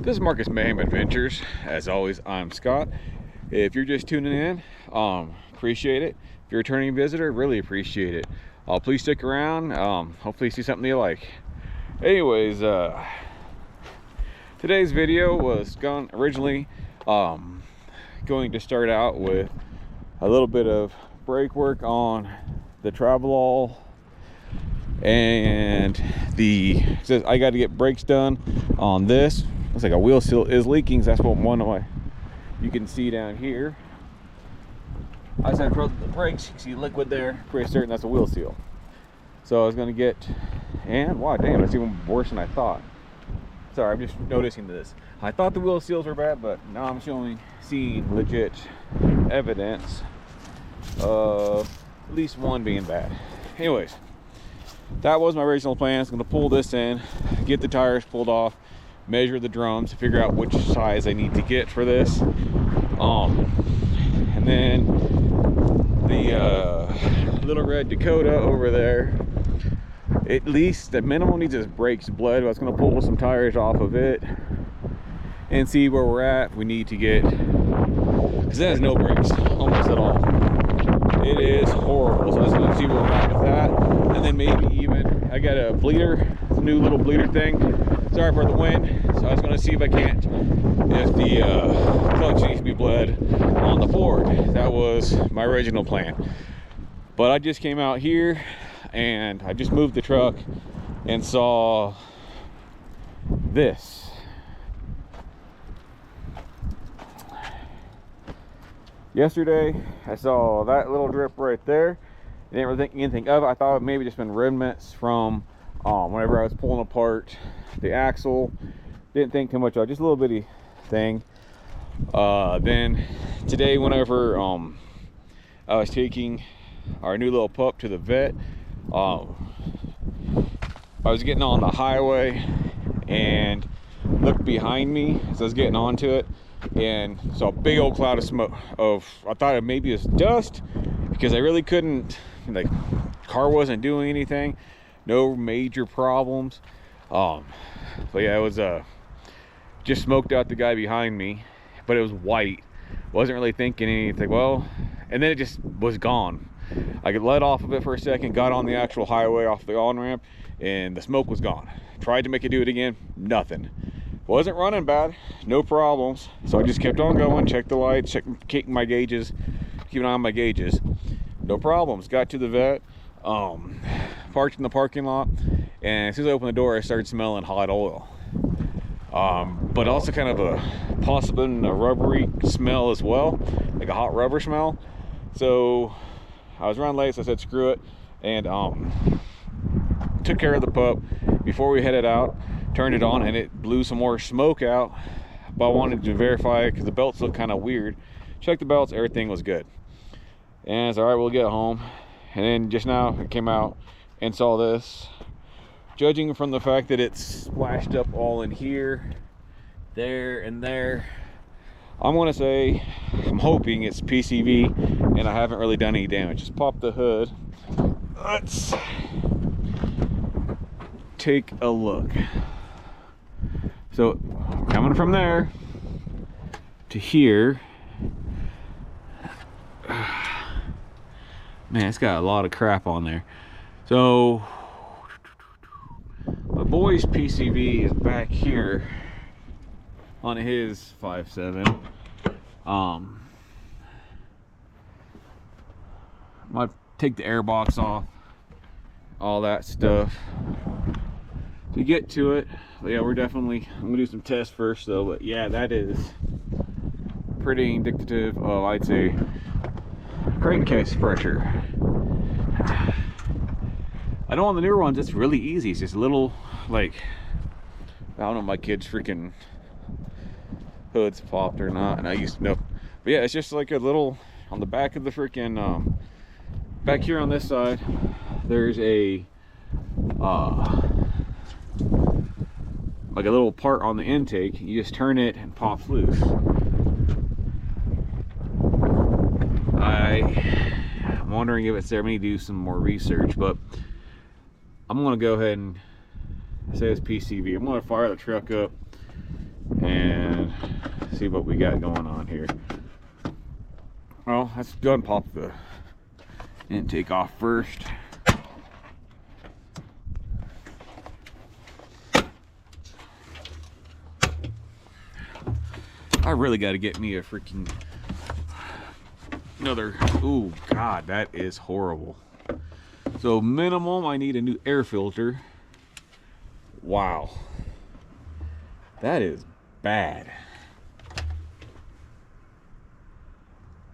This is Marcus Mayhem Adventures. As always, I'm Scott. If you're just tuning in, appreciate it. If you're a returning visitor, really appreciate it. Please stick around. Hopefully you see something you like. Anyways, today's video was originally going to start out with a little bit of brake work on the Travelall, and I got to get brakes done on this. Looks like a wheel seal is leaking. So that's what you can see down here. I just had to throw the brakes. You can see liquid there. Pretty certain that's a wheel seal. So I was going to get, and wow, damn, it's even worse than I thought. Sorry, I'm just noticing this. I thought the wheel seals were bad, but now I'm seeing legit evidence of at least one being bad. Anyways, that was my original plan. I was going to pull this in, get the tires pulled off, measure the drums, figure out which size I need to get for this, and then the little red Dakota over there, at least the minimum needs its brakes bled. I was going to pull some tires off of it and see where we're at. We need to get, because it has no brakes almost at all. It is horrible. So I was going to see where we're at with that, and then maybe even I got a bleeder, new little bleeder thing. Sorry for the wind. So I was going to see if the clutch needs to be bled on the Ford. That was my original plan. But I just came out here and I just moved the truck and saw this. Yesterday I saw that little drip right there. I didn't really think anything of it. I thought it maybe just been remnants from whenever I was pulling apart the axle. Didn't think too much of it, just a little bitty thing. Then today, whenever I was taking our new little pup to the vet, I was getting on the highway and looked behind me as I was getting onto it, and saw a big old cloud of smoke. I thought it maybe was dust, because I really couldn't, like, car wasn't doing anything, no major problems. But yeah, it was just smoked out the guy behind me, but it was white. Wasn't really thinking anything. Well, and then it just was gone. I could let off of it for a second, got on the actual highway off the on-ramp, and the smoke was gone. Tried to make it do it again, nothing. Wasn't running bad, no problems. So I just kept on going, checked the lights, keep my gauges, keep an eye on my gauges. No problems. Got to the vet, parked in the parking lot, and as soon as I opened the door, I started smelling hot oil. But also kind of a possibly a rubbery smell as well, like a hot rubber smell. So I was running late, so I said screw it, and took care of the pup before we headed out. Turned it on and it blew some more smoke out, but I wanted to verify because the belts looked kind of weird. Checked the belts, everything was good, and it's all right, we'll get home. And then just now I came out and saw this. Judging from the fact that it's splashed up all in here, there, and there, I'm gonna say, I'm hoping it's PCV and I haven't really done any damage. Just pop the hood. Let's take a look. So coming from there to here, man, it's got a lot of crap on there. So my boy's PCV is back here on his 5.7. I'm gonna take the air box off, all that stuff to get to it. But yeah, I'm gonna do some tests first though. But yeah, that is pretty indicative of, I'd say, crankcase pressure. I know on the newer ones it's really easy. It's just a little, like, I don't know if my kid's freaking hood's popped or not, and I used to know. But yeah, it's just like a little, on the back of the freaking back here on this side, there's a like a little part on the intake. You just turn it and pops loose. I'm wondering if it's there. I may do some more research, but I'm gonna go ahead and say it's PCV. I'm gonna fire the truck up and see what we got going on here. Well, let's go and pop the intake off first. I really got to get me a freaking another. Oh God, that is horrible. So minimum, I need a new air filter. Wow, that is bad.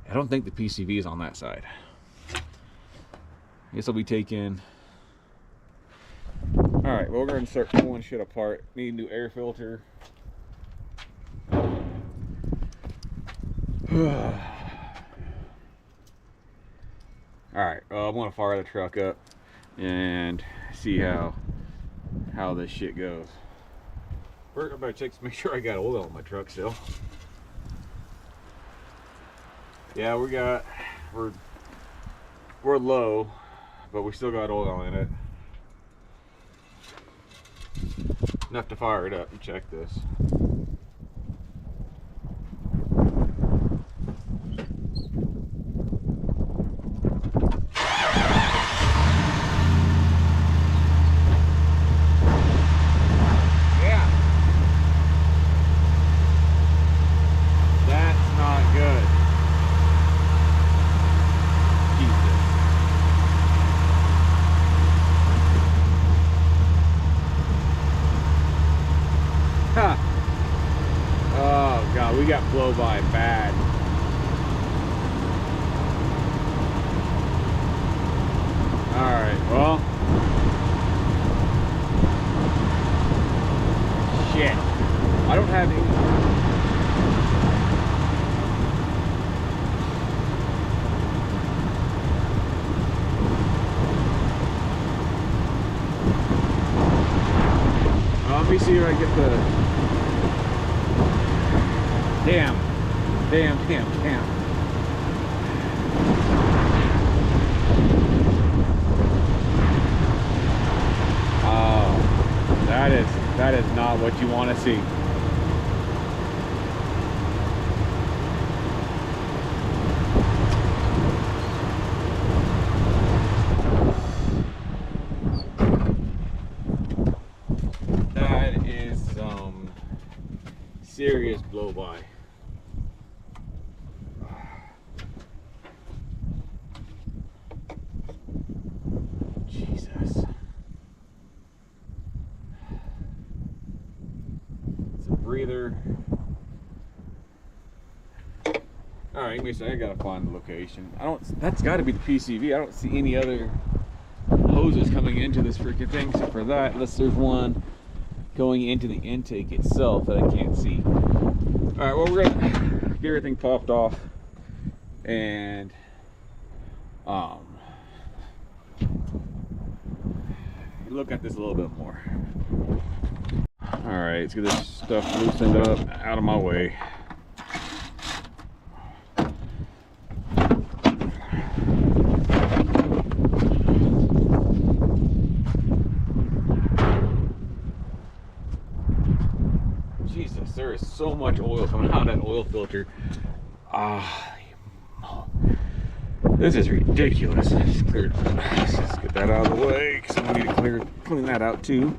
I don't think the PCV is on that side. I guess I'll be taking. All right, well, we're going to start pulling shit apart. Need a new air filter. All right, well, I'm going to fire the truck up and see how this shit goes. First, I better check to make sure I got oil on my truck still. Yeah, we're low, but we still got oil in it. Enough to fire it up and check this. We got blow by bad. Alright, well. Shit. I don't have any. Well, let me see if I get the. Damn. Oh, that is not what you want to see. That is some serious blow by. Breather. All right, I gotta find the location. That's got to be the PCV. I don't see any other hoses coming into this freaking thing except for that, unless there's one going into the intake itself that I can't see. All right, well, we're gonna get everything popped off and look at this a little bit more. All right, let's get this stuff loosened up, out of my way. Jesus, there is so much oil coming out of that oil filter. This is ridiculous. Let's get that out of the way because I need to clean that out too.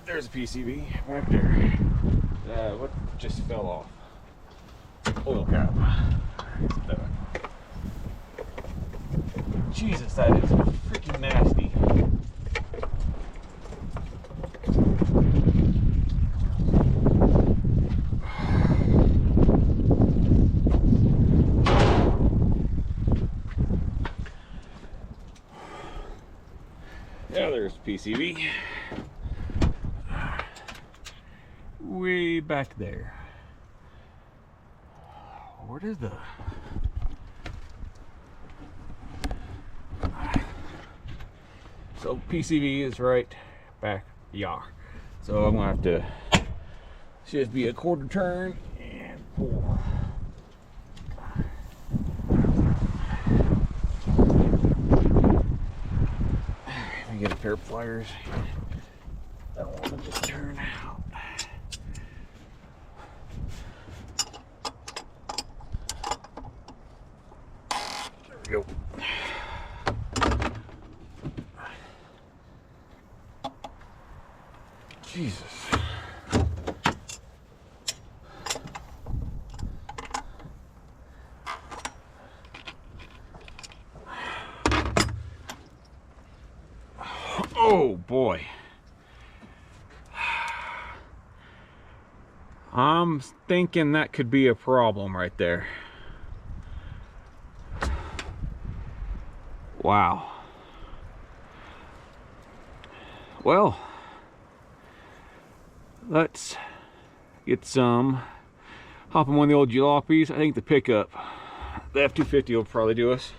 There's a PCV right there. What just fell off? Oil cap. Jesus, that is freaking nasty. PCV. Way back there. What is the... So PCV is right back here. So I'm gonna have to just be a quarter turn and pull. Let me get a pair of pliers. I don't want to just turn out. There we go. Jesus. Oh boy. I'm thinking that could be a problem right there. Wow. Well, let's get some, hop on one of the old jalopies. I think the pickup, the F-250 will probably do us.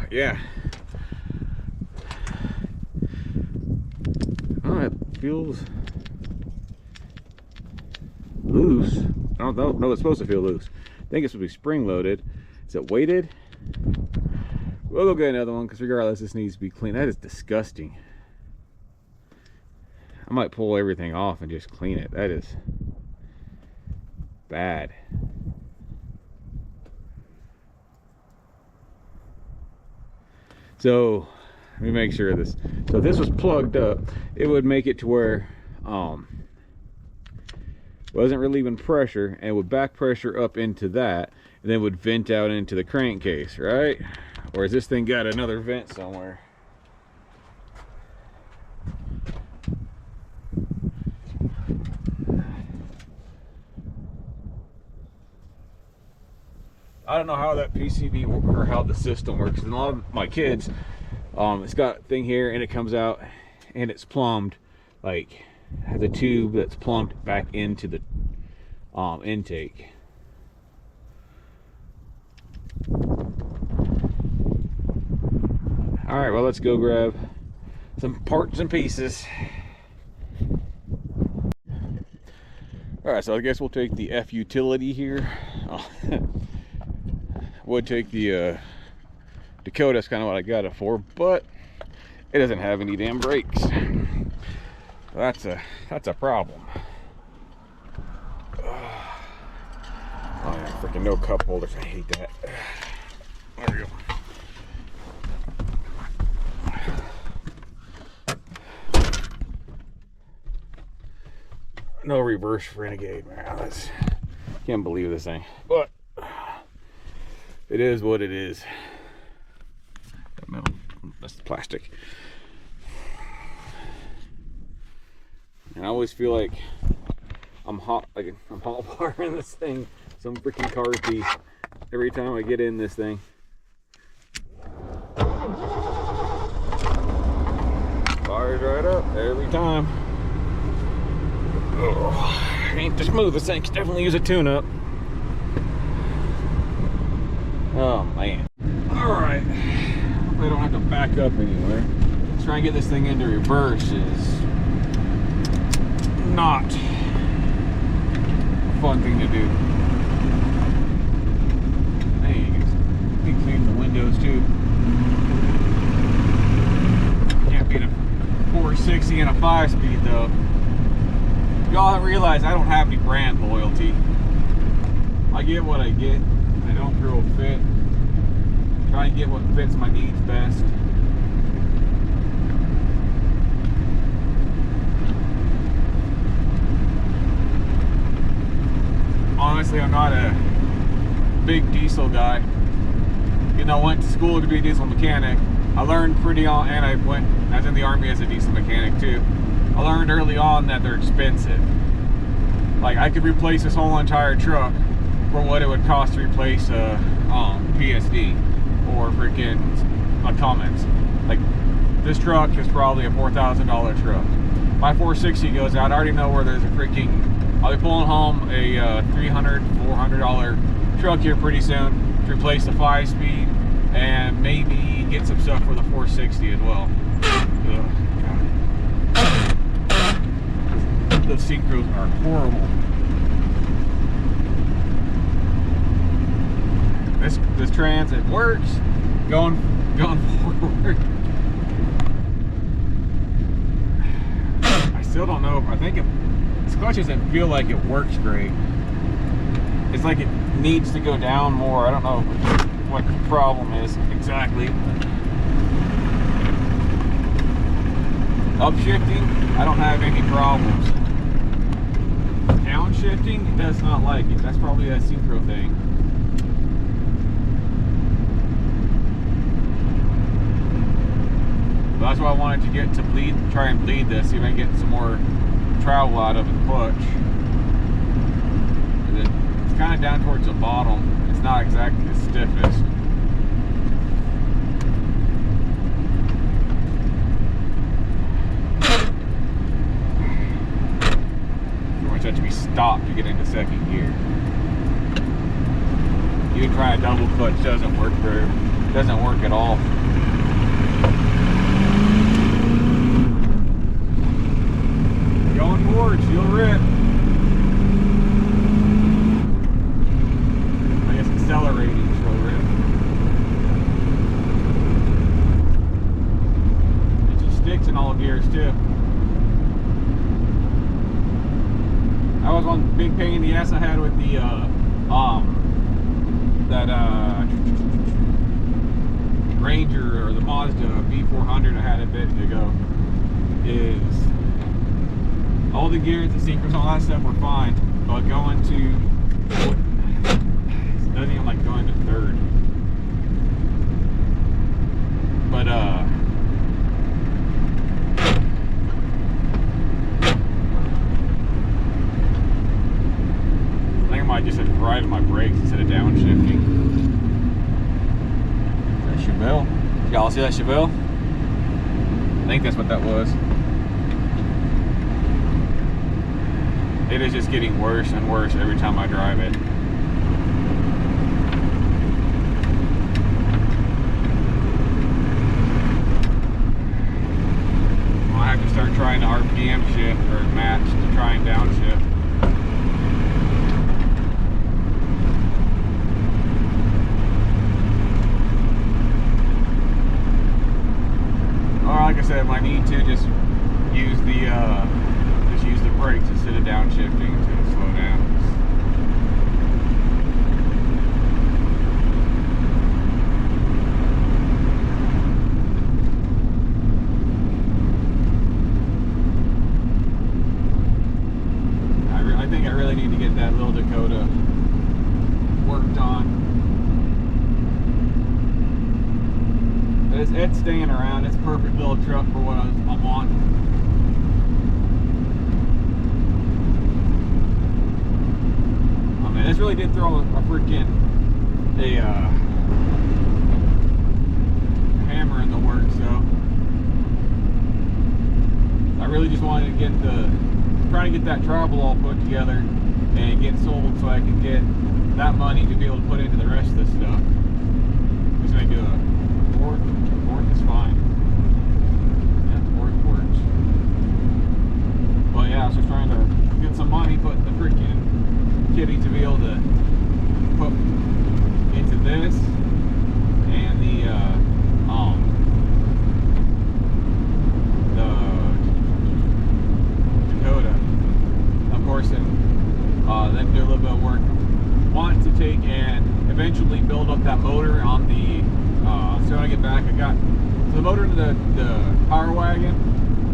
Yeah. Oh, it feels loose. I don't know, it's supposed to feel loose. I think it's supposed to be spring loaded. Is it weighted? We'll go get another one because regardless, this needs to be clean. That is disgusting. I might pull everything off and just clean it. That is bad. So let me make sure this. So if this was plugged up, it would make it to where wasn't relieving pressure and would back pressure up into that, and then would vent out into the crankcase, right? Or has this thing got another vent somewhere? I don't know how that PCV or how the system works. And a lot of my kids, it's got a thing here and it comes out and it's plumbed, like has a tube that's plumbed back into the intake. All right, well, let's go grab some parts and pieces. All right, so I guess we'll take the F utility here. Would take the Dakota. That's kind of what I got it for, but it doesn't have any damn brakes. That's a problem. Oh yeah, freaking no cup holders. I hate that. There we go. No reverse renegade, man. Can't believe this thing, but it is what it is. That metal, that's the plastic. And I always feel like I'm hot wiring this thing, some freaking car piece, every time I get in this thing. Fires right up every time. Oh, ain't the smoothest thing. Could definitely use a tune-up. Oh man. Alright. Hopefully I don't have to back up anywhere. Trying to get this thing into reverse is not a fun thing to do. Hey, you can clean the windows too. Can't beat a 460 and a 5-speed though. Y'all don't realize I don't have any brand loyalty. I get what I get. I don't throw a fit. Try and get what fits my needs best. Honestly, I'm not a big diesel guy. You know, I went to school to be a diesel mechanic. I learned pretty on, and I was in the Army as a diesel mechanic too. I learned early on that they're expensive. Like, I could replace this whole entire truck for what it would cost to replace a PSD. or freaking a Cummins. Like, this truck is probably a $4,000 truck. My 460 goes out, I already know where there's a freaking, I'll be pulling home a $300, $400 truck here pretty soon to replace the 5-speed and maybe get some stuff for the 460 as well. Those synchros are horrible. This Transit works going forward. I still don't know if I think this clutch doesn't feel like it works great. It's like it needs to go down more. I don't know what the problem is exactly. Upshifting, I don't have any problems. Downshifting, it does not like it. That's probably that synchro thing. But that's why I wanted to get to try and bleed this, see if I can get some more travel out of the clutch. And then it's kind of down towards the bottom. It's not exactly the stiffest. Have to be stopped to get into second gear. Even trying a double clutch doesn't work at all. Going forward, she'll rip. I guess accelerating, she'll rip. And she sticks in all gears too. That was one big pain in the ass I had with the Ranger or the Mazda B400 I had a bit ago. Is all the gears, the synchros, all that stuff were fine, but going to it doesn't even like going to third. But I just had to ride my brakes instead of downshifting. Is that Chevelle? Y'all see that Chevelle? I think that's what that was. It is just getting worse and worse every time I drive it. I have to start trying to RPM shift or match to try and downshift. Like I said, if I need to, just use the brakes instead of downshifting to slow down. I think I really need to get that little Dakota worked on. It's staying around. It's a perfect little truck for what I'm on. I mean, this really did throw a freaking hammer in the works. So I really just wanted to try to get that travel all put together and get sold, so I can get that money to be able to put into the rest of this stuff. I'm just gonna do a fourth is fine. Yeah, fourth works. Well, yeah, I was just trying to get some money, put the freaking kitty to be able to put into this and the Dakota, of course, and then do a little bit of work. Want to take and eventually build up that motor on the. So when I get back, I got the motor in the Power Wagon.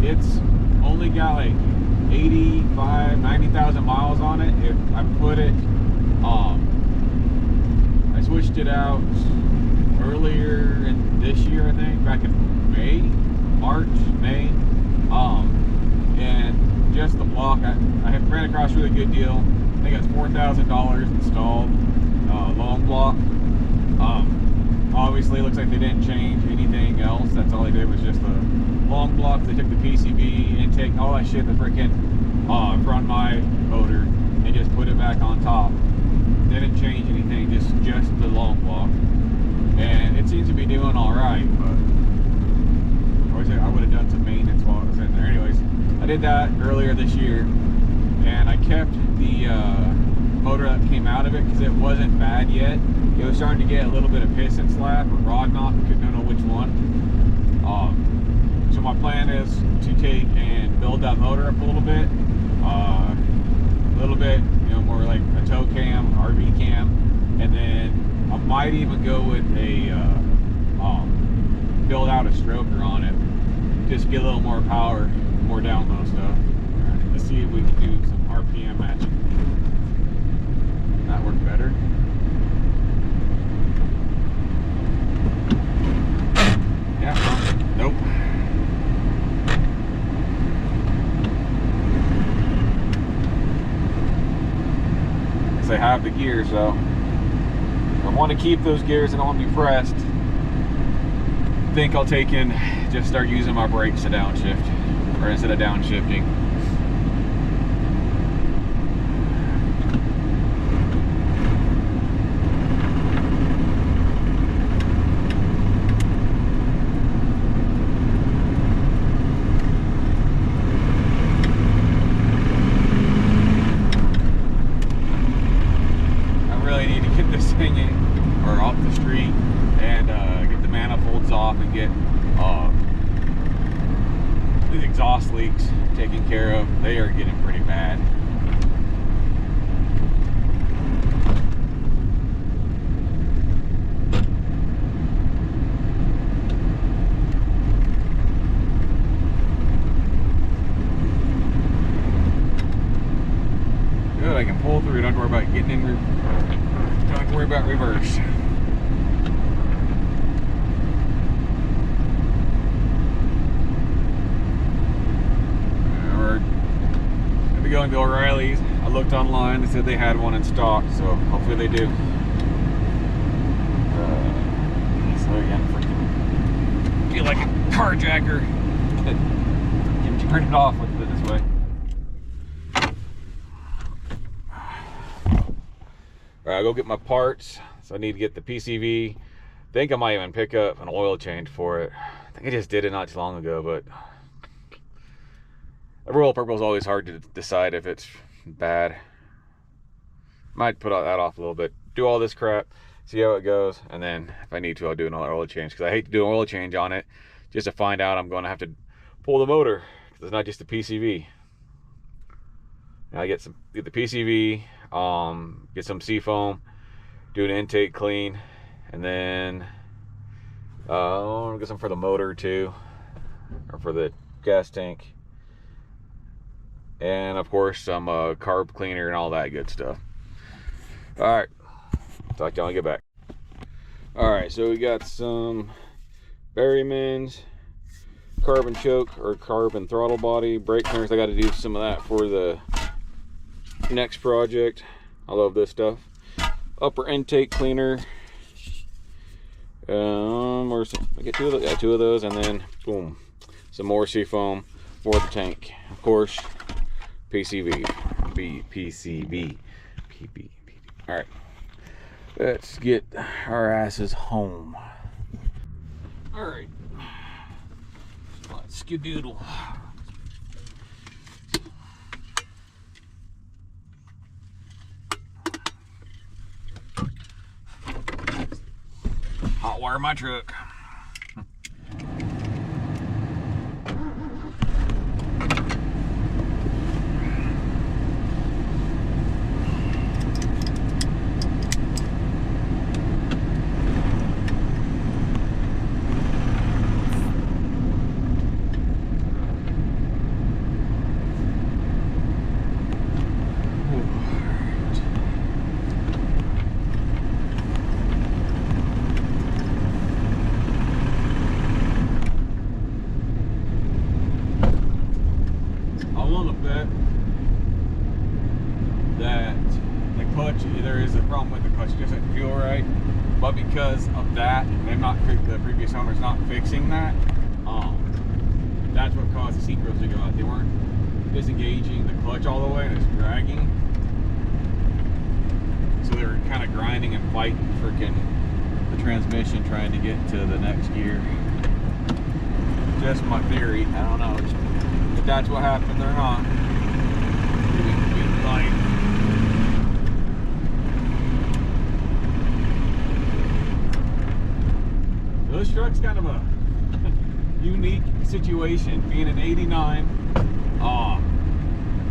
It's only got like 90,000 miles on it. If I put it, I switched it out earlier in this year, I think, back in March, May, and just the block, I ran across a really good deal. I think it's $4,000 installed, long block. obviously, it looks like they didn't change anything else. That's all they did was just the long block. They took the PCV intake, all that shit, the freaking front of my motor, and just put it back on top. Didn't change anything, just the long block. And it seems to be doing all right, but I would have done some maintenance while it was in there. Anyways, I did that earlier this year, and I kept the motor that came out of it because it wasn't bad yet. It was starting to get a little bit of piston slap or rod knock, couldn't know which one. So my plan is to take and build that motor up a little bit, you know, more like a tow cam, RV cam, and then I might even go with a build out a stroker on it, just get a little more power, more down low stuff. All right, let's see if we can do some RPM matching. That worked better. Yeah, nope. They have the gears, so I want to keep those gears. I don't want to be pressed. I think I'll take in, just start using my brakes to downshift, or instead of downshifting. These exhaust leaks taken care of. They are getting pretty bad. Good, I can pull through. Don't have to worry about getting in. Don't have to worry about reverse. Going to O'Reilly's. I looked online, they said they had one in stock, so hopefully they do. So again, freaking feel like a carjacker. Can turn it off with it this way. Alright, I'll go get my parts. So I need to get the PCV. I think I might even pick up an oil change for it. I think I just did it not too long ago, but a roll purple is always hard to decide if it's bad. Might put that off a little bit. Do all this crap, see how it goes, and then if I need to, I'll do another oil change. Because I hate to do an oil change on it just to find out I'm going to have to pull the motor. Because it's not just the PCV. Now I get the PCV, get some seafoam, do an intake clean, and then I'll get some for the motor too, or for the gas tank. And of course some carb cleaner and all that good stuff. All right, talk to y'all when I get back. All right, so we got some Berryman's carbon choke or carbon throttle body brake cleaners. I got to do some of that for the next project. I love this stuff. Upper intake cleaner. Or some, I get two of those, and then boom, some more seafoam for the tank. Of course, PCV, PCV. All right, let's get our asses home. All right, let's skedoodle. Hot wire my truck. clutch, there is a problem with the clutch, it doesn't feel right. But because of that, the previous owner's not fixing that, that's what caused the seat grills to go out. They weren't disengaging the clutch all the way, and it's dragging. So they were kind of grinding and fighting freaking the transmission, trying to get to the next gear. Just my theory. I don't know if that's what happened or not. This truck's kind of a unique situation, being an 89.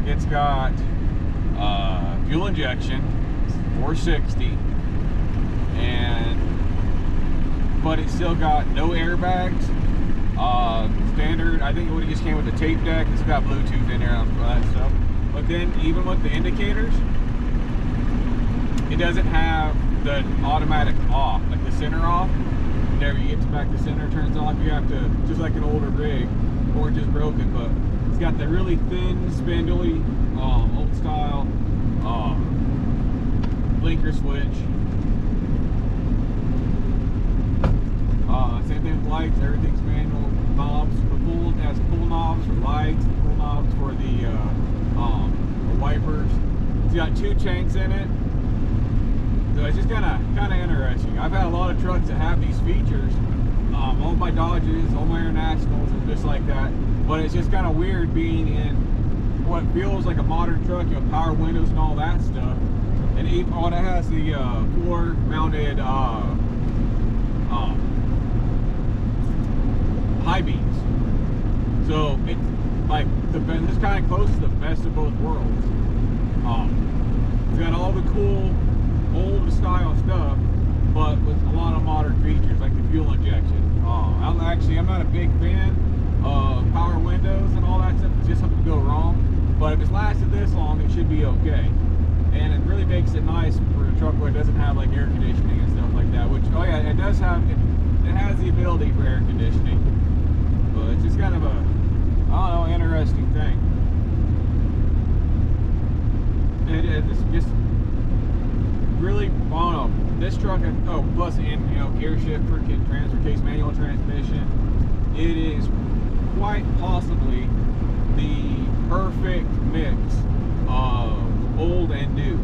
It's got fuel injection, 460, but it's still got no airbags. Standard, I think it would have just came with the tape deck. It's got Bluetooth in there and all that stuff. But then even with the indicators, it doesn't have the automatic off, like the center off. Whenever you get to back, the center turns off. You have to, just like an older rig, or just broken, but it's got the really thin, spindly, old style blinker switch. Same thing with lights, everything's manual. Knobs, it has pull knobs for lights, pull knobs for the wipers. It's got 2 tanks in it. So it's just kind of interesting. I've had a lot of trucks that have these features. All my Dodges, all my Internationals, and just like that. But it's just kind of weird being in what feels like a modern truck, you know, power windows and all that stuff. And even it has the floor-mounted high beams. So it's like it's kind of close to the best of both worlds. It's got all the cool old style stuff, but with a lot of modern features like the fuel injection. I'm not a big fan of power windows and all that stuff. It's just something to go wrong. But if it's lasted this long, it should be okay. And it really makes it nice for a truck where it doesn't have like air conditioning and stuff like that. Which, oh yeah, it does have. It has the ability for air conditioning, but it's just kind of a, I don't know, interesting thing. It's just really, I don't know, this truck, plus in, you know, gear shift, freaking transfer case, manual transmission, it is quite possibly the perfect mix of old and new.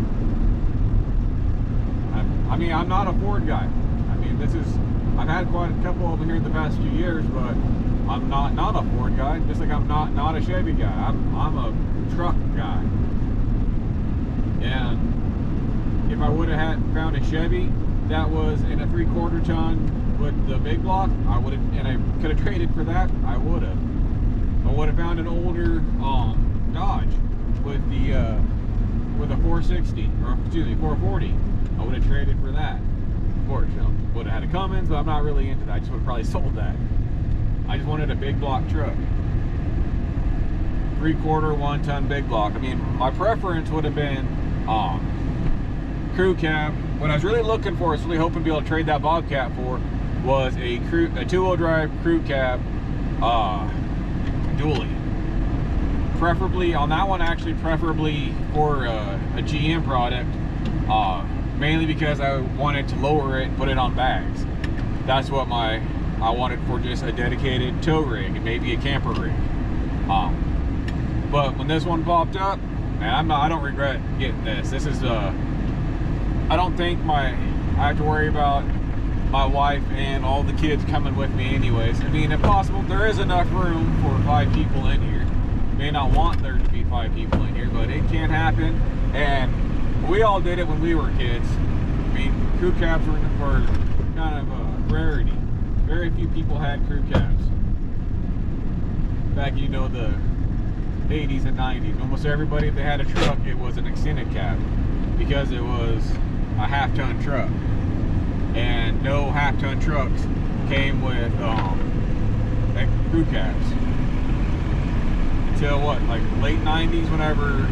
I mean, I'm not a Ford guy. I mean, I've had quite a couple of them here in the past few years, but I'm not a Ford guy, just like I'm not a Chevy guy. I'm a truck guy. And if I would have found a Chevy that was in a 3/4 ton with the big block, I would have, and I could have traded for that, I would have. I would have found an older Dodge with the with a 460, or excuse me, 440. I would have traded for that. Of course, you know, would have had a Cummins, but I'm not really into that. I just would have probably sold that. I just wanted a big block truck. 3/4 1-ton big block. I mean, my preference would have been crew cab. What I was really looking for, I was really hoping to be able to trade that Bobcat for, was a 2-wheel drive crew cab dually. Preferably on that one, actually preferably for a GM product, mainly because I wanted to lower it and put it on bags. That's what I wanted for, just a dedicated tow rig and maybe a camper rig. But when this one popped up, man, I don't regret getting this. This is I don't think I have to worry about my wife and all the kids coming with me anyways. I mean, if possible, there is enough room for 5 people in here. May not want there to be 5 people in here, but it can happen. And we all did it when we were kids. I mean, crew cabs were kind of a rarity. Very few people had crew cabs. Back, you know, the 80s and 90s. Almost everybody, if they had a truck, it was an extended cab, because it was a half-ton truck. And no half-ton trucks came with crew cabs. Until what, like late 90s, whenever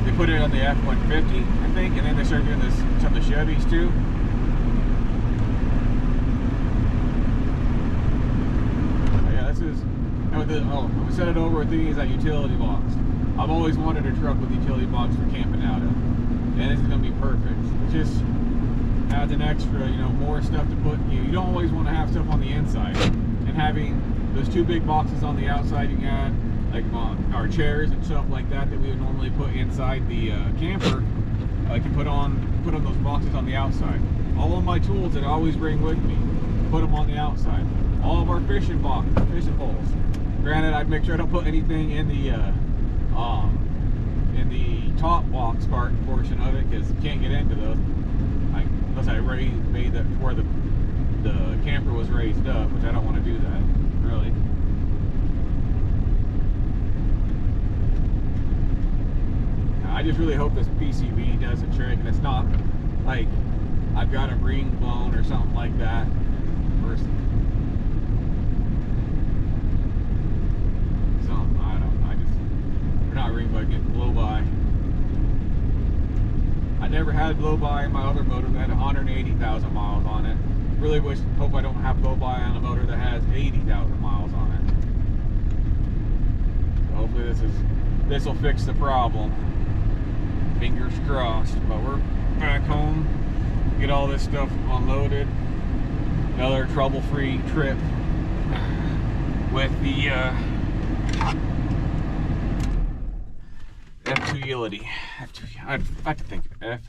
they put it on the F-150, I think, and then they started doing this, some of the Chevys too. we set it over with these utility box. I've always wanted a truck with utility box for camping out of, and this is gonna be perfect. It just adds an extra, you know, more stuff to put. You don't always want to have stuff on the inside, and having those two big boxes on the outside, you can add like our chairs and stuff like that that we would normally put inside the camper. I can put on those boxes on the outside. All of my tools that I always bring with me, put them on the outside. All of our fishing poles. Granted, I'd make sure I don't put anything in the top box portion of it, because you can't get into those unless I made that where the camper was raised up, which I don't want to do that really. I just really hope this PCV does a trick, and it's not like I've got a ring blown or something like that. Not ring, but getting blow by. I never had blow by in my other motor that had 180,000 miles on it. Really hope I don't have blow by on a motor that has 80,000 miles on it. So hopefully this will fix the problem. Fingers crossed. But we're back home. Get all this stuff unloaded. Another trouble-free trip with the F2 utility. I have to think of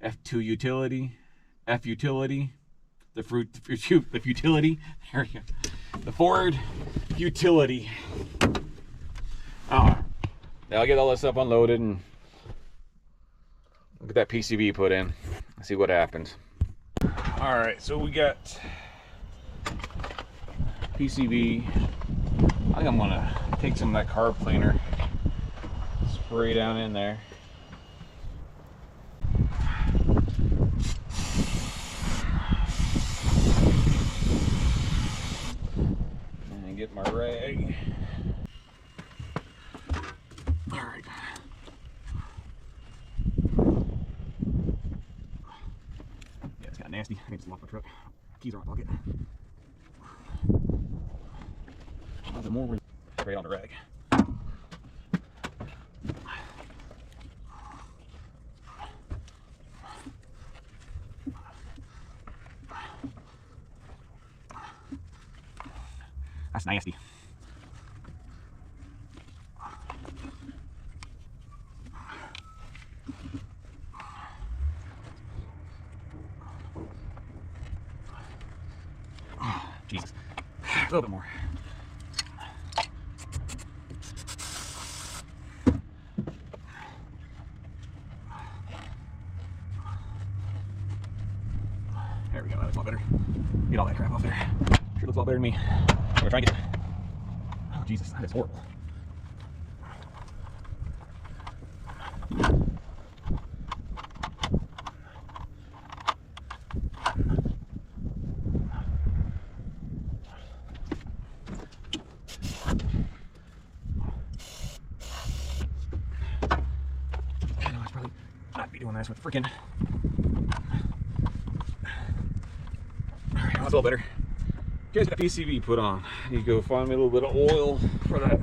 F2 utility, F utility, the utility. There we go. The Ford utility. Now I'll get all this stuff unloaded and get that PCV put in. See what happens. All right, so we got PCV. I think I'm gonna take some of that carb cleaner. Spray down in there. And get my rag. All right. Yeah, it's got nasty. I need to lock my truck. Keys are in my pocket. Nothing more. Spray on the rag. That's nasty. Oh, Jesus. A little bit more. There we go. That looks a lot better. Get all that crap off there. Sure looks a lot better than me. We're trying to get. Oh, Jesus, that is horrible. I know I should probably not be doing this with freaking. All right, that's a little better. You guys got PCV put on. You go find me a little bit of oil for that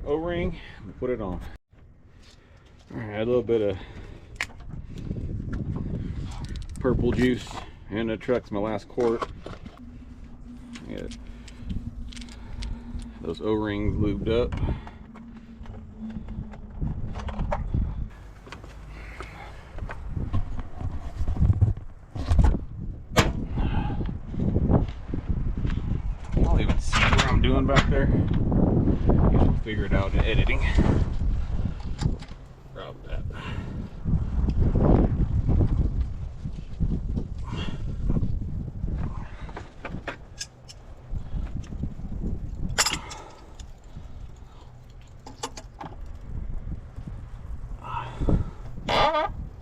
O-ring and put it on. All right, a little bit of purple juice in the truck's my last quart. Get those O-rings lubed up. Doing back there. We'll figure it out in editing. Drop that.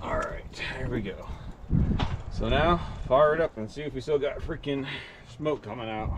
All right, there we go. So now fire it up and see if we still got freaking smoke coming out.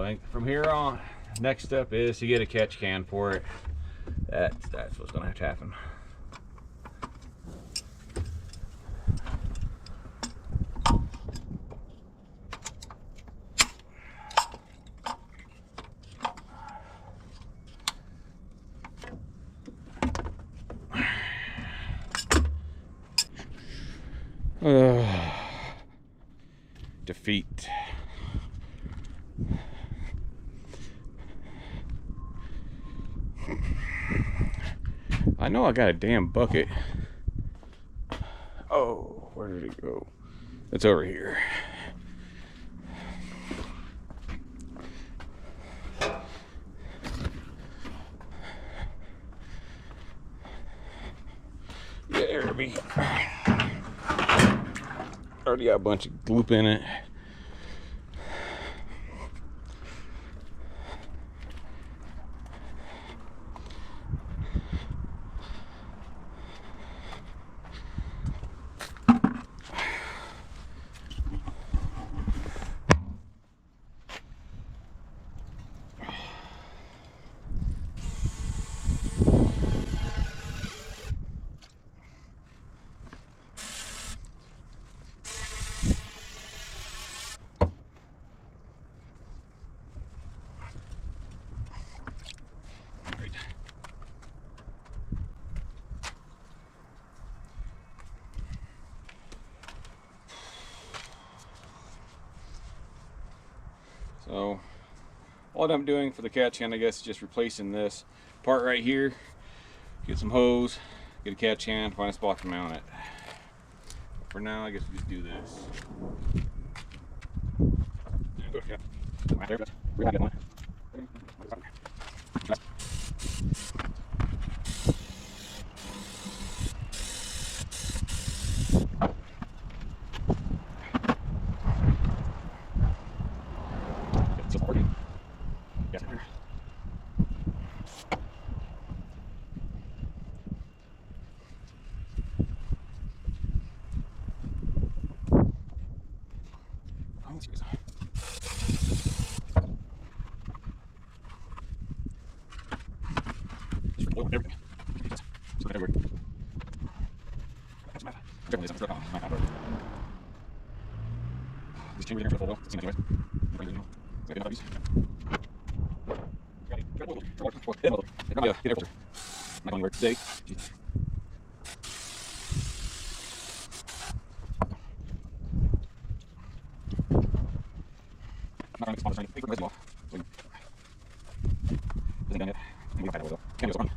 think from here on, next step is to get a catch can for it. That's what's gonna have to happen. Defeat. I know I got a damn bucket. Oh, where did it go? It's over here. Yeah, there it be. Already got a bunch of gloop in it. So all I'm doing for the catch can, I guess, is just replacing this part right here. Get some hose, get a catch can, find a spot to mount it. But for now, I guess we just do this. This chamber here for the photo. It's seen anyways. Get enough of these. Get it. Not going anywhere today. I'm not going to sponsor any paper residue off. So, isn't done yet. Maybe I'll find out though. Can't do this one.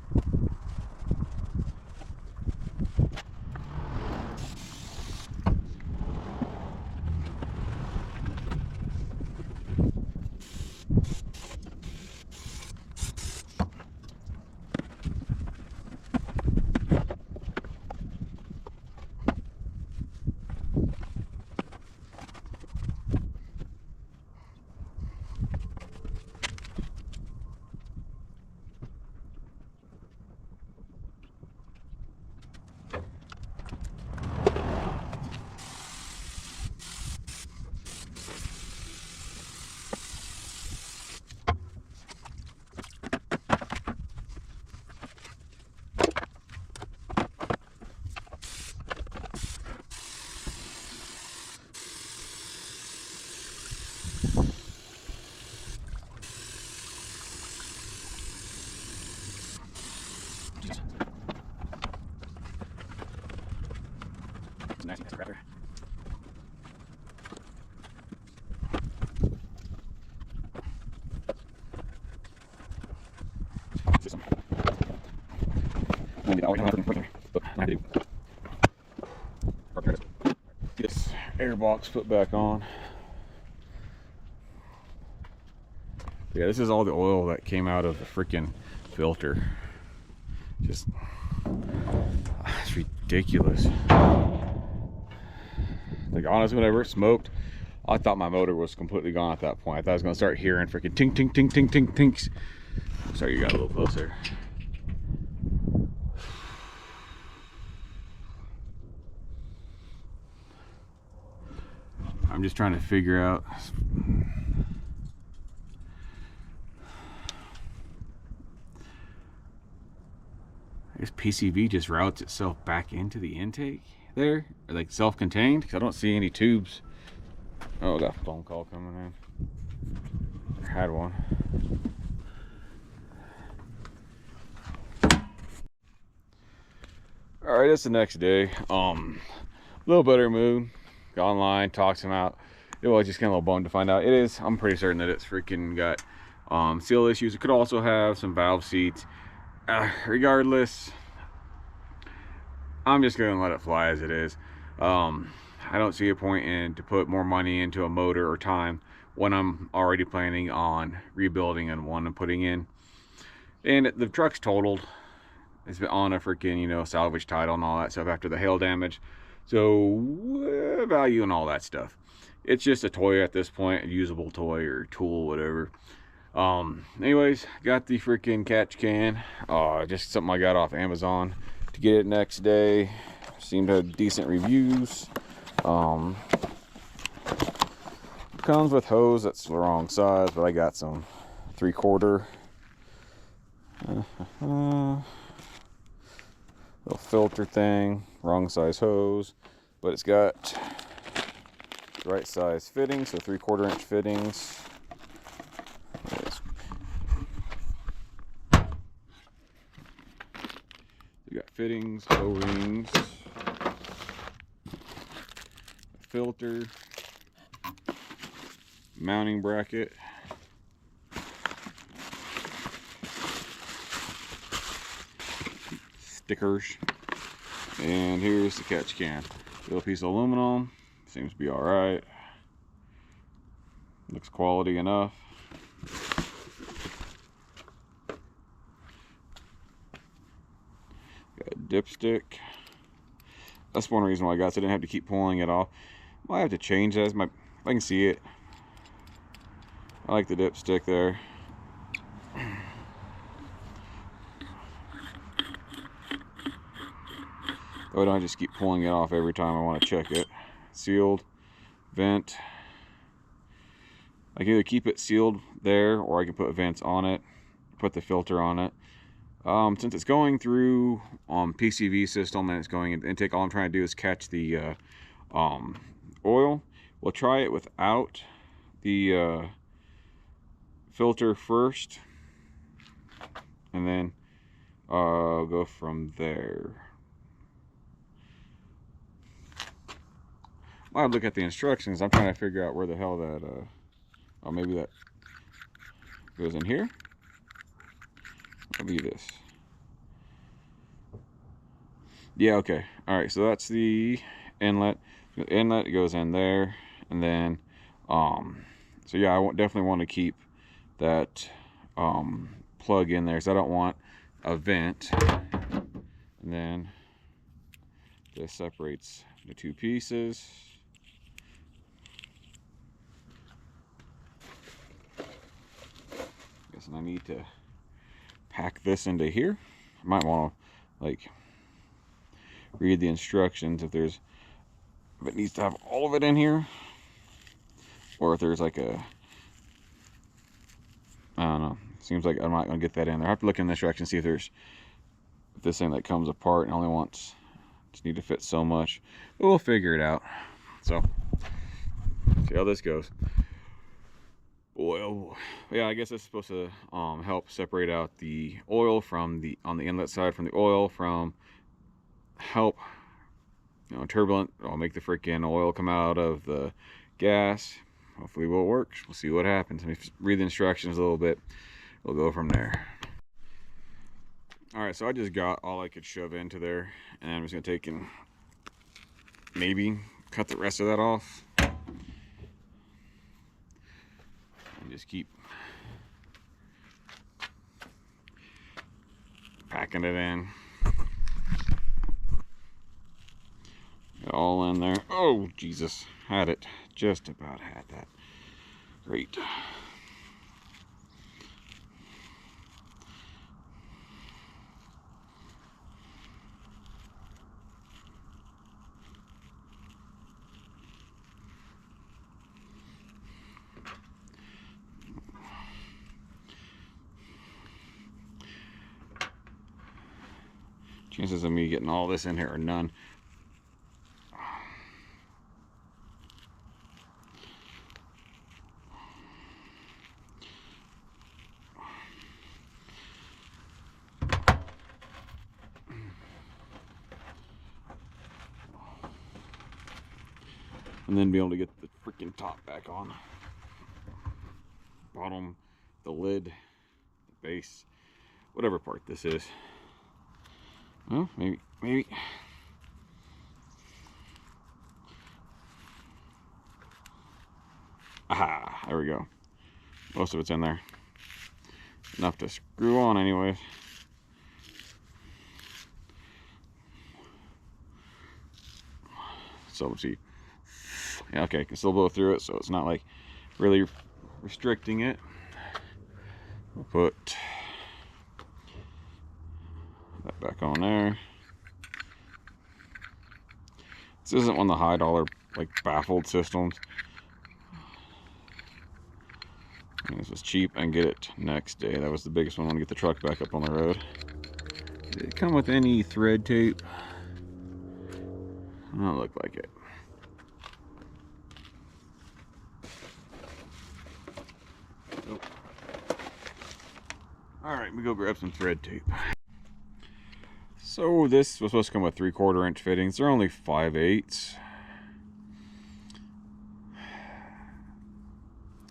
Nice and wrapper. This air box put back on. Yeah, this is all the oil that came out of the freaking filter. Just, it's ridiculous. Like, honestly, whenever it smoked, I thought my motor was completely gone at that point. I thought I was gonna start hearing freaking tink, tink, tink, tink, tink, tinks. Sorry, you got a little closer. I'm just trying to figure out This PCV just routes itself back into the intake there, or like self-contained, because I don't see any tubes. Oh, I got a phone call coming in. I had one. All right, it's the next day. A little better mood. Got online, talked him out. It was just kind of a little bummed to find out. It is. I'm pretty certain that it's freaking got seal issues. It could also have some valve seats. Regardless, I'm just gonna let it fly as it is. I don't see a point in to put more money into a motor or time when I'm already planning on rebuilding and one I'm putting in. And the truck's totaled. It's been on a freaking, you know, salvage title and all that stuff after the hail damage. So value and all that stuff. It's just a toy at this point, a usable toy or tool, whatever. Anyways, got the freaking catch can. Just something I got off Amazon to get it next day. Seemed to have decent reviews. Comes with hose. That's the wrong size, but I got some 3/4 little filter thing, wrong size hose, but it's got the right size fittings, so 3/4 inch fittings. You got fittings, O-rings, a filter, mounting bracket, stickers, and here's the catch can. Little piece of aluminum, seems to be all right. Looks quality enough. Got a dipstick. That's one reason why I got it, so I didn't have to keep pulling it off. Might have to change that. If I can see it. I like the dipstick there. I don't just keep pulling it off every time I want to check it. Sealed vent. I can either keep it sealed there, or I can put vents on it, put the filter on it. Since it's going through PCV system and it's going in intake, all I'm trying to do is catch the oil. We'll try it without the filter first, and then go from there. I'll look at the instructions. I'm trying to figure out where the hell that oh, maybe that goes in here. Maybe this. Yeah, okay. All right, so that's the inlet. The inlet goes in there, and then so yeah, I definitely want to keep that plug in there, because I don't want a vent. And then this separates the two pieces. Guessing I need to pack this into here. I might want to like read the instructions if it needs to have all of it in here, or if there's like a, I don't know. Seems like I'm not gonna get that in there. I have to look in the instructions, see if this thing that comes apart and only just need to fit so much, but we'll figure it out. So see how this goes. Oil, yeah, I guess it's supposed to help separate out the oil from on the inlet side from the oil, from help, you know, turbulent, I'll make the freaking oil come out of the gas. Hopefully it works. We'll see what happens. Let me read the instructions a little bit. We'll go from there. All right, so I just got all I could shove into there, and I'm just gonna take and maybe cut the rest of that off. And just keep packing it in. Got all in there. Oh, Jesus. Had it. Just about had that. Great. Chances of me getting all this in here are none. And then be able to get the freaking top back on. Bottom, the lid, the base, whatever part this is. Well, maybe. Aha, there we go. Most of it's in there. Enough to screw on anyways. So let's see. Yeah, okay, can still blow through it, so it's not like really restricting it. We'll put that back on there. This isn't one of the high dollar, like, baffled systems. And this was cheap and get it next day. That was the biggest one. I want to get the truck back up on the road. Did it come with any thread tape? Don't look like it. Nope. Alright, we go grab some thread tape. So this was supposed to come with 3/4 inch fittings. They're only 5/8.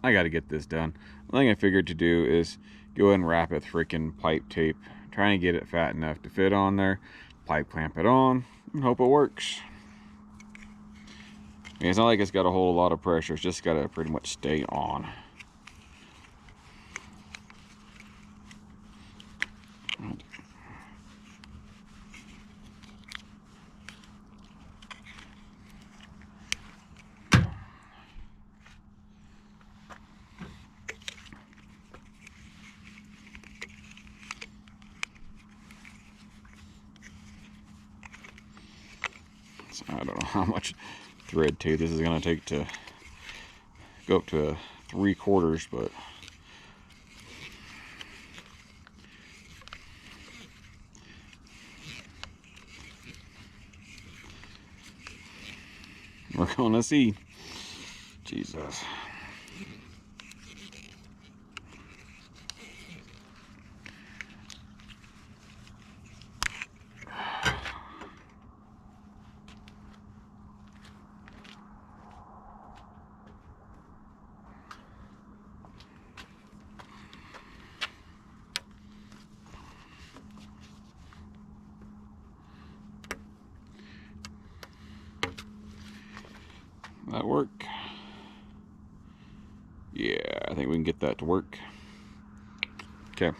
I gotta get this done. The thing I figured to do is go ahead and wrap it with freaking pipe tape. Trying to get it fat enough to fit on there. Pipe clamp it on and hope it works. I mean, it's not like it's got a whole lot of pressure. It's just gotta pretty much stay on. I don't know how much thread tape this is going to take to go up to 3/4, but we're going to see. Jesus. That work? Yeah, I think we can get that to work. Okay.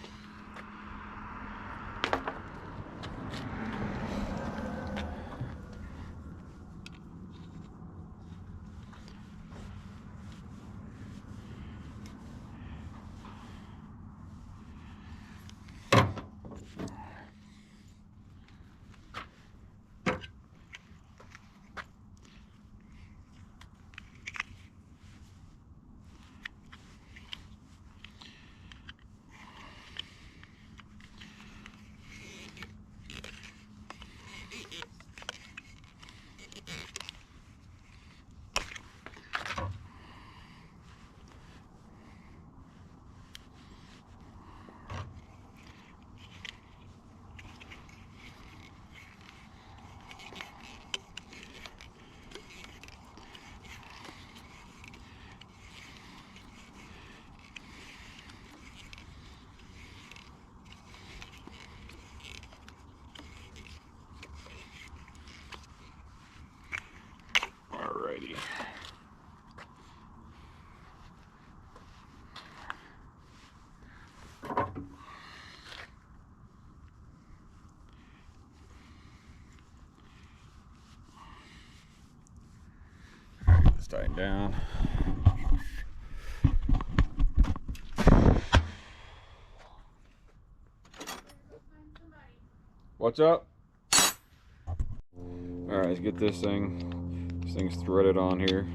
Alrighty. Get this tightened down. What's up? Alright, let's get this thing. This thing's threaded on here.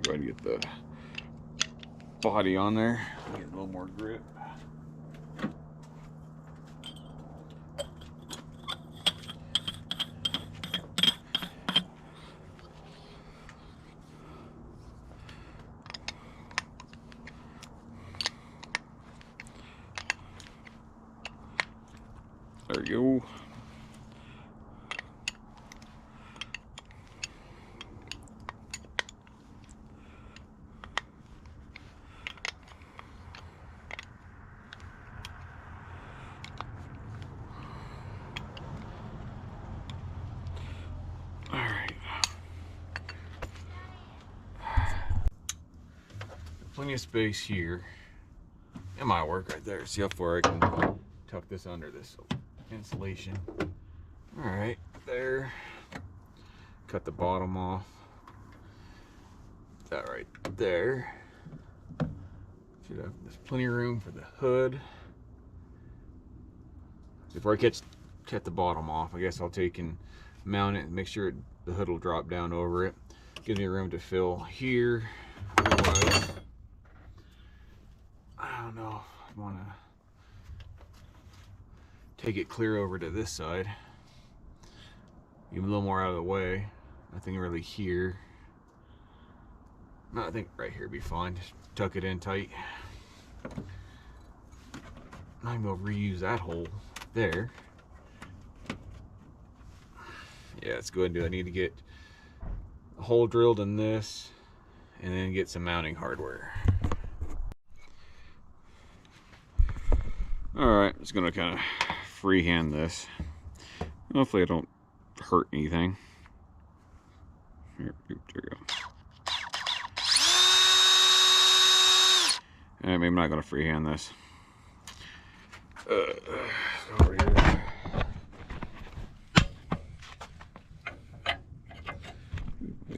go ahead and get the body on there. Get a little more grip. There we go. Plenty of space here. It might work right there. See how far I can tuck this under this insulation. All right, there. Cut the bottom off. That right there. Should have there's plenty of room for the hood. Before I cut the bottom off, I guess I'll take and mount it and make sure the hood will drop down over it. Gives me room to fill here. Otherwise, I don't know if I want to take it clear over to this side. Even a little more out of the way. Nothing really here. No, I think right here would be fine. Just tuck it in tight. I'm going to reuse that hole there. Yeah, let's go ahead and do it. I need to get a hole drilled in this and then get some mounting hardware. Alright, just going to kind of freehand this. Hopefully I don't hurt anything. Here we go. And maybe I'm not going to freehand this. Over here.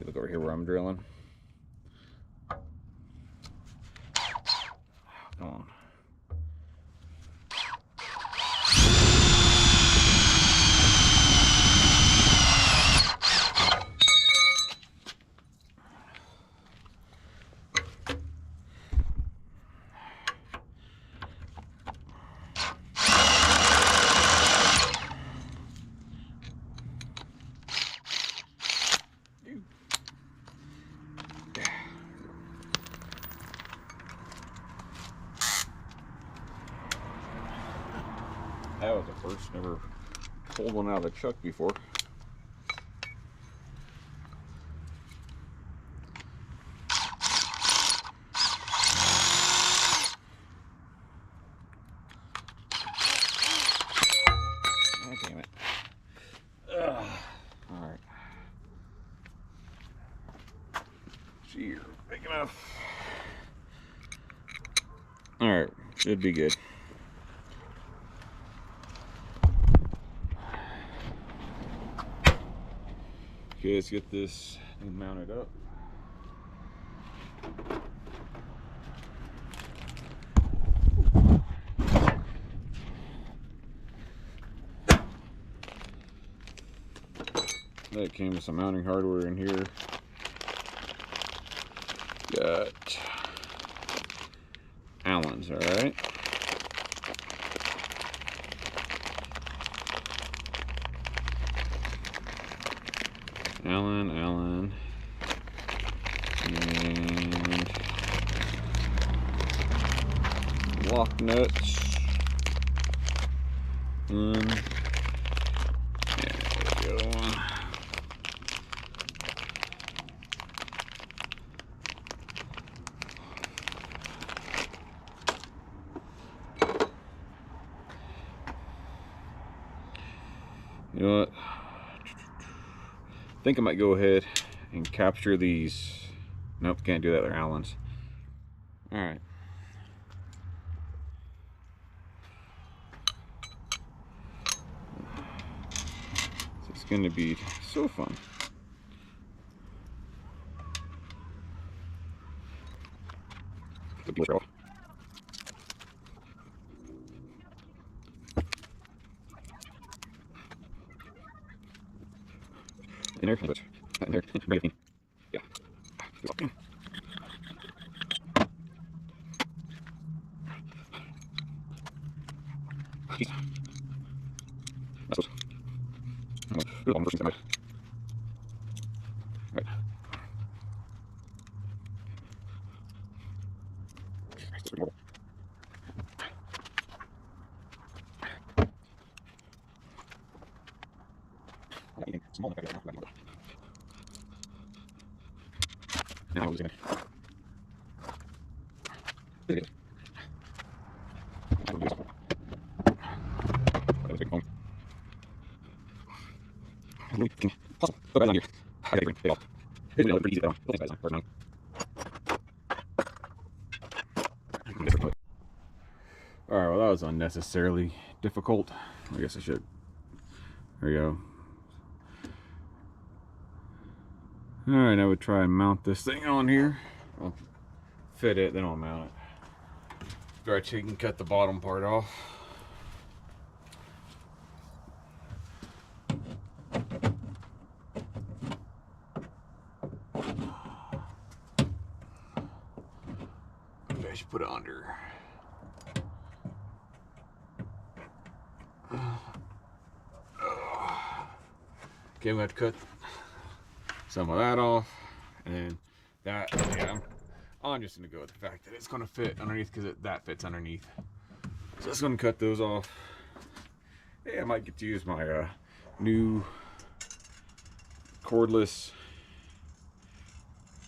Look over here where I'm drilling. Come on. That was a first. Never pulled one out of the truck before. Oh, damn it. Alright. Shear, big enough. Alright, should be good. Okay, let's get this thing mounted up. That came with some mounting hardware in here. Got Allen's, all right. Allen, and lock nuts. There we go. You know what? I think I might go ahead and capture these. Nope, can't do that. They're Allen's. All right. It's going to be so fun. The beach off. In there, in there, yeah. Now we're Alright, well that was unnecessarily difficult. I guess I should. There we go. Alright, I would try and mount this thing on here. I'll fit it, then I'll mount it. Right, so you can cut the bottom part off. Maybe I should put it under. Okay, I'm going to have to cut some of that off, and then that, yeah, I'm just going to go with the fact that it's going to fit underneath because that fits underneath. So just going to cut those off. Yeah, I might get to use my new cordless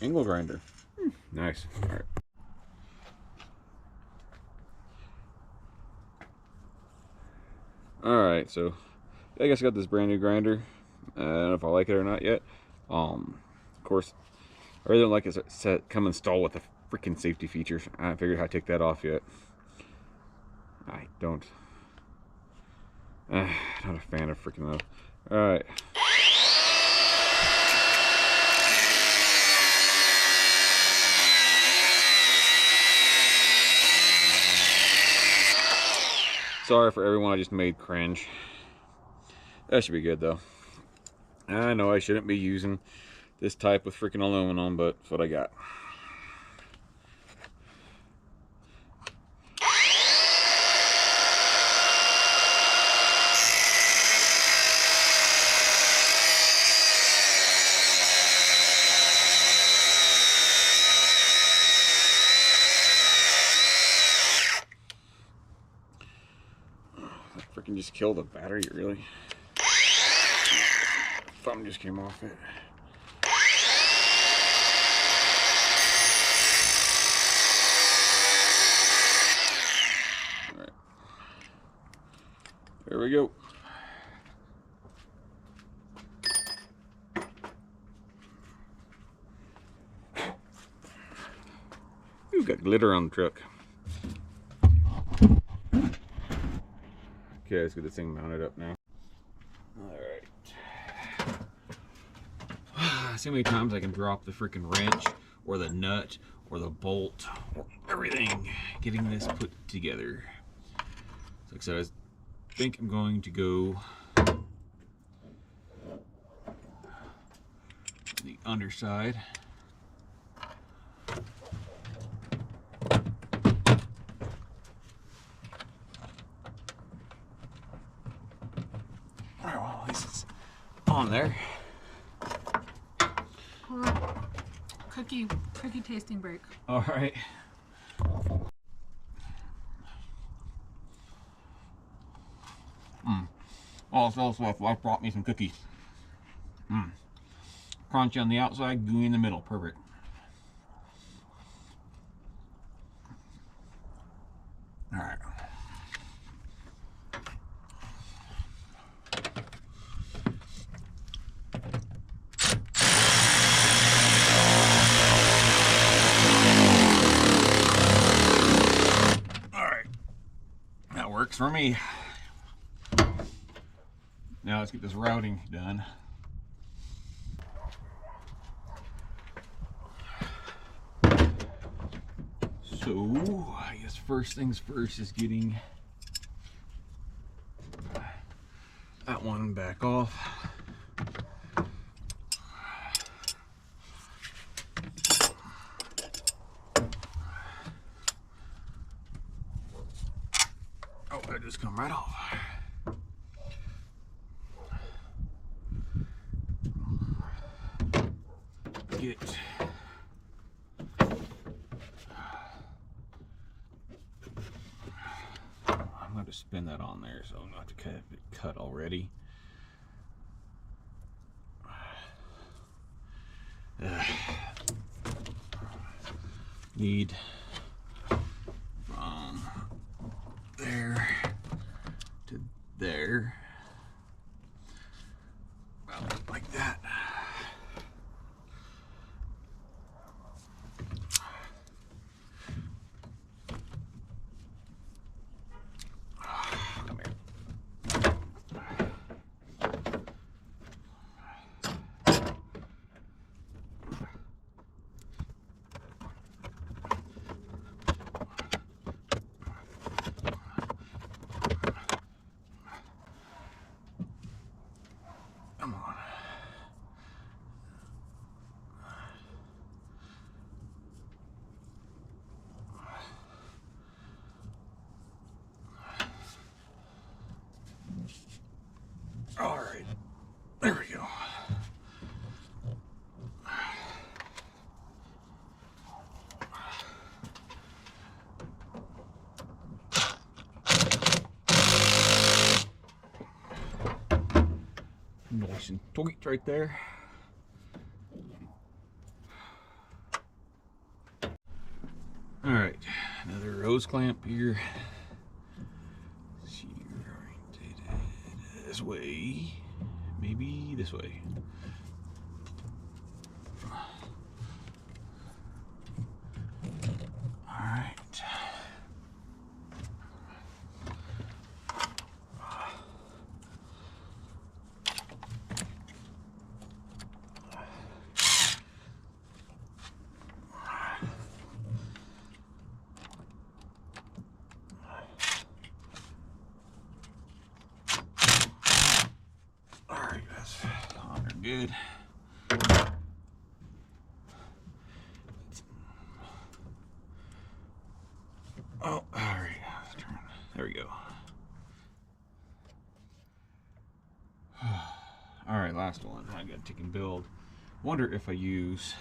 angle grinder. Nice. All right. Alright, so I guess I got this brand new grinder. I don't know if I like it or not yet. Of course, I really don't like it set come installed with the freaking safety features. I haven't figured out how to take that off yet. I don't. Not a fan of freaking those. Alright. Sorry for everyone I just made cringe. That should be good though. I know I shouldn't be using this type of freaking aluminum, but it's what I got. Freaking just kill the battery, really. Thumb just came off it. All right, there we go. We've got glitter on the truck. Okay, let's get this thing mounted up now. Alright. See how many times I can drop the freaking wrench, or the nut, or the bolt, or everything getting this put together. So like I said, I think I'm going to go the underside. Well, at least it's on there. Cookie tasting break. All right. Also, wife brought me some cookies. Crunchy on the outside, gooey in the middle. Perfect. All right. Works for me. Now let's get this routing done. So I guess first things first is getting that one back off. Oh, that just come right off. Get spin that on there, so I'm going to have to cut already. Need from there to there, about like that. Come on. All right, there we go. Nice and tweaked right there. All right, another rose clamp here. See, oriented this way, maybe this way. All right. Good. Oh, all right. Let's turn. There we go. All right, last one. I got to take and build. Wonder if I use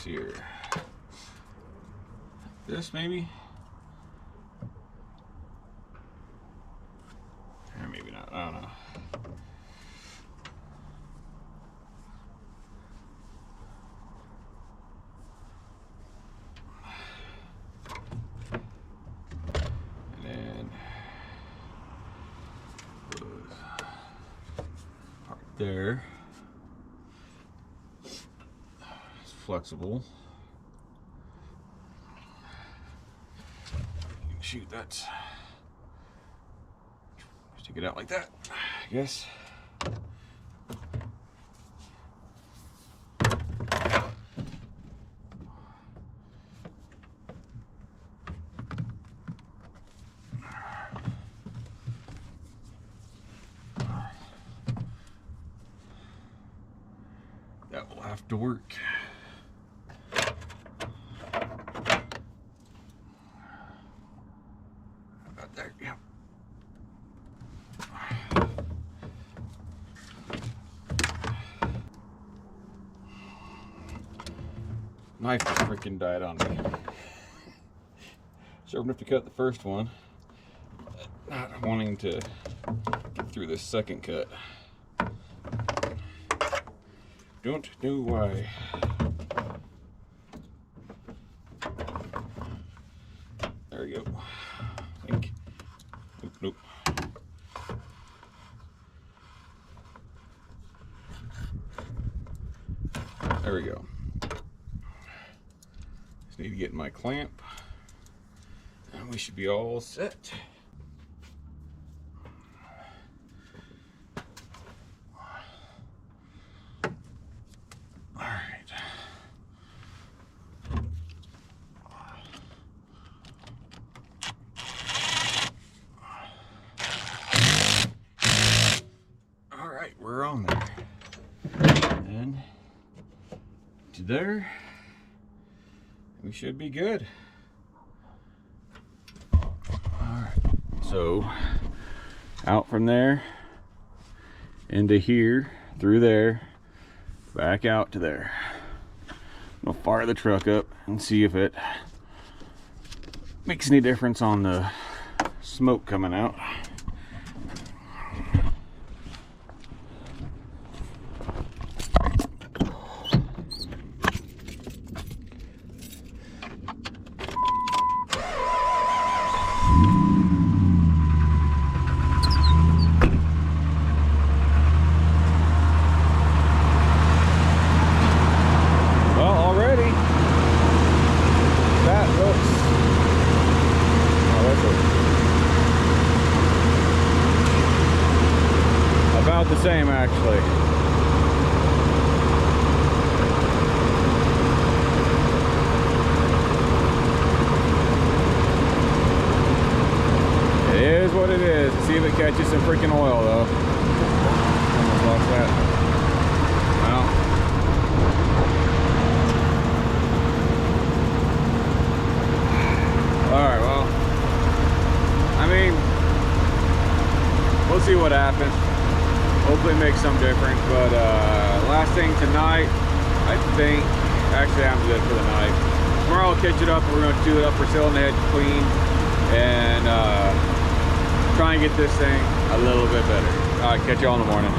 here. This maybe? Or maybe not. I don't know. And then part there. Flexible. Shoot, that's just take it out like that, I guess. That will have to work. There, yeah. Knife just freaking died on me. Sure enough to cut the first one, not wanting to get through this second cut. Don't know why. There we go. Think. Nope. There we go. Just need to get my clamp, and we should be all set. All right. All right, we're on there. And to there. We should be good. All right, so out from there into here, through there, back out to there. I'm gonna fire the truck up and see if it makes any difference on the smoke coming out. About the same, actually. It is what it is. Let's see if it catches some freaking oil, though. Almost lost that. Well. Alright, well. I mean, we'll see what happens. Hopefully make some difference, but last thing tonight, I think, actually I'm good for the night. Tomorrow I'll catch it up, we're gonna do it up for cylinder head clean, and try and get this thing a little bit better. All right, catch y'all in the morning.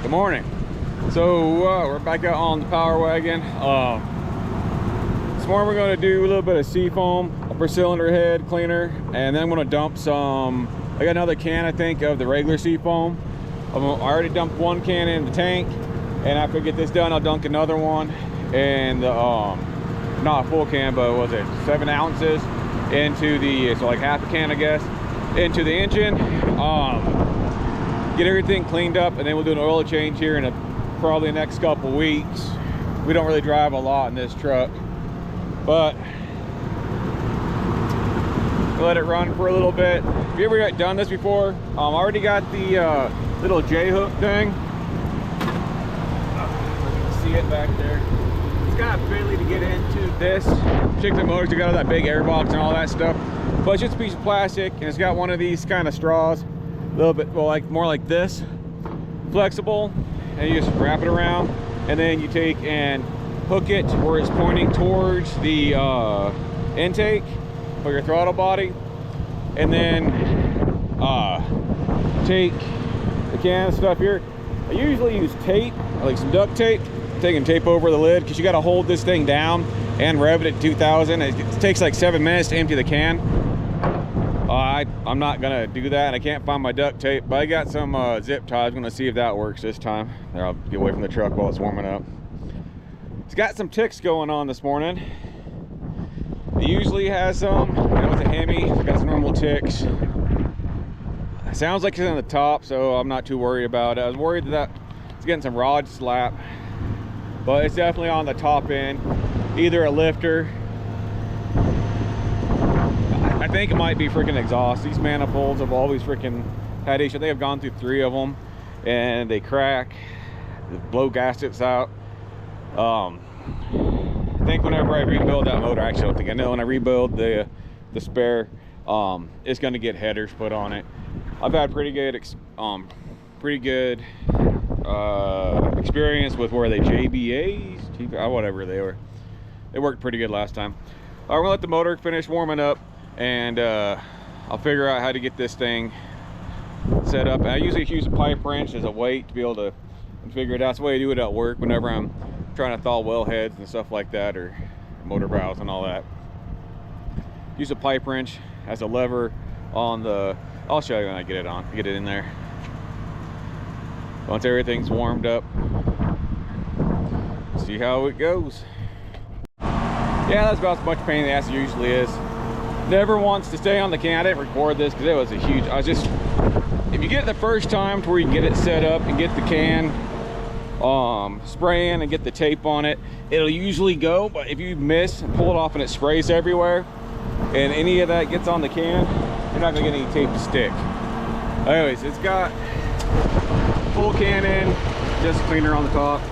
Good morning. So we're back out on the Power Wagon. This morning we're gonna do a little bit of seafoam, upper cylinder head cleaner, and then I'm gonna dump some. I got another can, I think, of the regular seafoam. I already dumped one can in the tank, and after I get this done, I'll dunk another one, and not a full can, but what was it, 7 ounces into the, so like half a can, I guess, into the engine. Get everything cleaned up, and then we'll do an oil change here in probably the next couple weeks. We don't really drive a lot in this truck, but let it run for a little bit. Have you ever done this before? I already got the little J-hook thing. You can see it back there. It's got a fiddly to get into this particular motor. You got all that big air box and all that stuff. But it's just a piece of plastic, and it's got one of these kind of straws, a little bit, well, like more like this, flexible, and you just wrap it around, and then you take and hook it where it's pointing towards the intake for your throttle body, and then take the can of stuff here. I usually use tape, like some duct tape, taking tape over the lid, because you got to hold this thing down and rev it at 2000. It takes like 7 minutes to empty the can. I'm not gonna do that, and I can't find my duct tape, but I got some zip ties. I'm gonna see if that works this time. There, I'll get away from the truck while it's warming up. It's got some ticks going on this morning. It usually has some, and with a Hemi, it's got some normal ticks. It sounds like it's on the top, so I'm not too worried about it. I was worried that it's getting some rod slap, but it's definitely on the top end, either a lifter. I think it might be freaking exhaust. These manifolds have always freaking had issues. They have gone through 3 of them, and they crack, they blow gaskets out. I think whenever I rebuild that motor, actually I don't think I know, when I rebuild the spare, it's going to get headers put on it. I've had pretty good experience with where they JBAs, whatever they were. They worked pretty good last time. We're gonna let the motor finish warming up, and I'll figure out how to get this thing set up. And I usually use a pipe wrench as a weight to be able to figure it out. It's the way I do it at work whenever I'm trying to thaw well heads and stuff like that, or motor valves and all that. Use a pipe wrench as a lever on the, I'll show you when I get it on, get it in there. Once everything's warmed up, see how it goes. Yeah, that's about as much pain in the ass as it usually is. Never wants to stay on the can. I didn't record this because it was a huge, if you get it the first time to where you can get it set up and get the can spraying and get the tape on it, it'll usually go. But if you miss and pull it off and it sprays everywhere and any of that gets on the can, you're not gonna get any tape to stick. Anyways, it's got full can in, just cleaner on the top,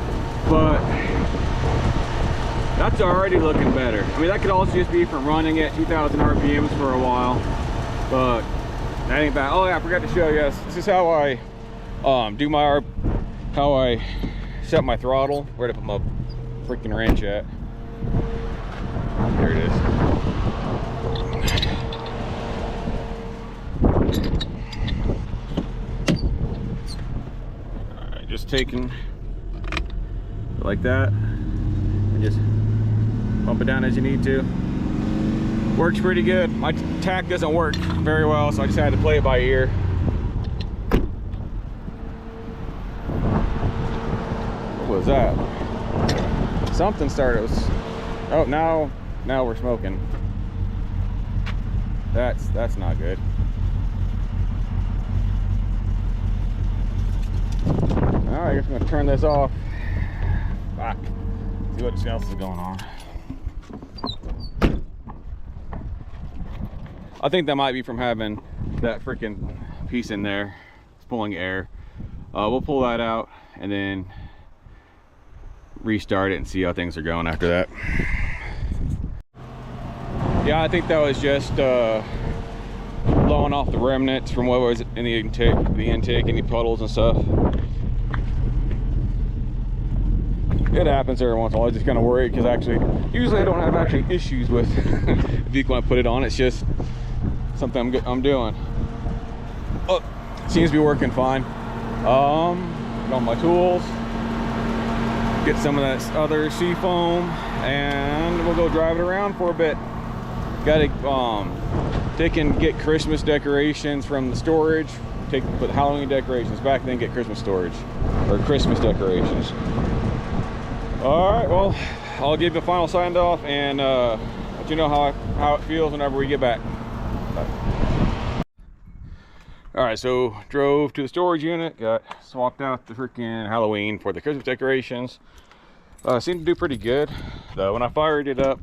but that's already looking better. I mean, that could also just be from running at 2,000 RPMs for a while, but That ain't bad. Oh yeah, I forgot to show you. This is how I do my how I set my throttle. Where'd I put my freaking wrench at? There it is. Alright, just taking it like that and just bump it down as you need to. Works pretty good. My tack doesn't work very well, so I just had to play it by ear. What was that? Something started. Oh, now we're smoking. That's not good. All right, I guess I'm gonna turn this off. Fuck. See what else is going on. I think that might be from having that freaking piece in there. It's pulling air. We'll pull that out and then restart it and see how things are going after that. Yeah, I think that was just blowing off the remnants from what was in the intake, any puddles and stuff. It happens every once in a while. I just kind of worried because usually I don't have issues with the vehicle when I put it on. It's just something I'm doing. Oh, seems to be working fine. Put on my tools, get some of that other sea foam, and we'll go drive it around for a bit. Got to take and get Christmas decorations from the storage. Put Halloween decorations back, then get Christmas storage or Christmas decorations. All right, well, I'll give the final sign off and let you know how it feels whenever we get back. All right, so drove to the storage unit, got swapped out the freaking Halloween for the Christmas decorations. Seemed to do pretty good, though. When I fired it up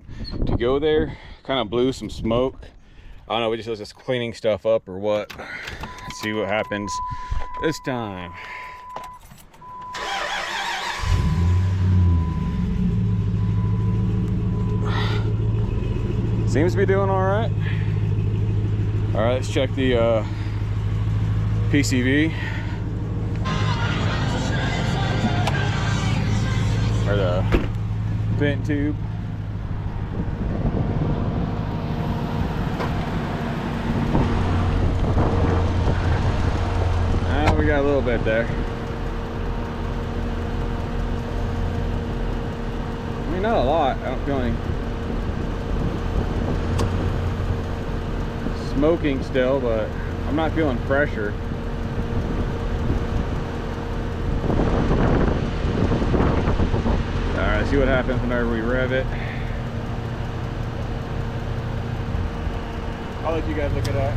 to go there, kind of blew some smoke. I don't know if it was just cleaning stuff up or what. Let's see what happens this time. Seems to be doing all right. All right, let's check the PCV. Or the vent tube. We got a little bit there. I mean, not a lot. I don't feel any smoking still, but I'm not feeling pressure. Alright, let's see what happens whenever we rev it. I'll let you guys look at that.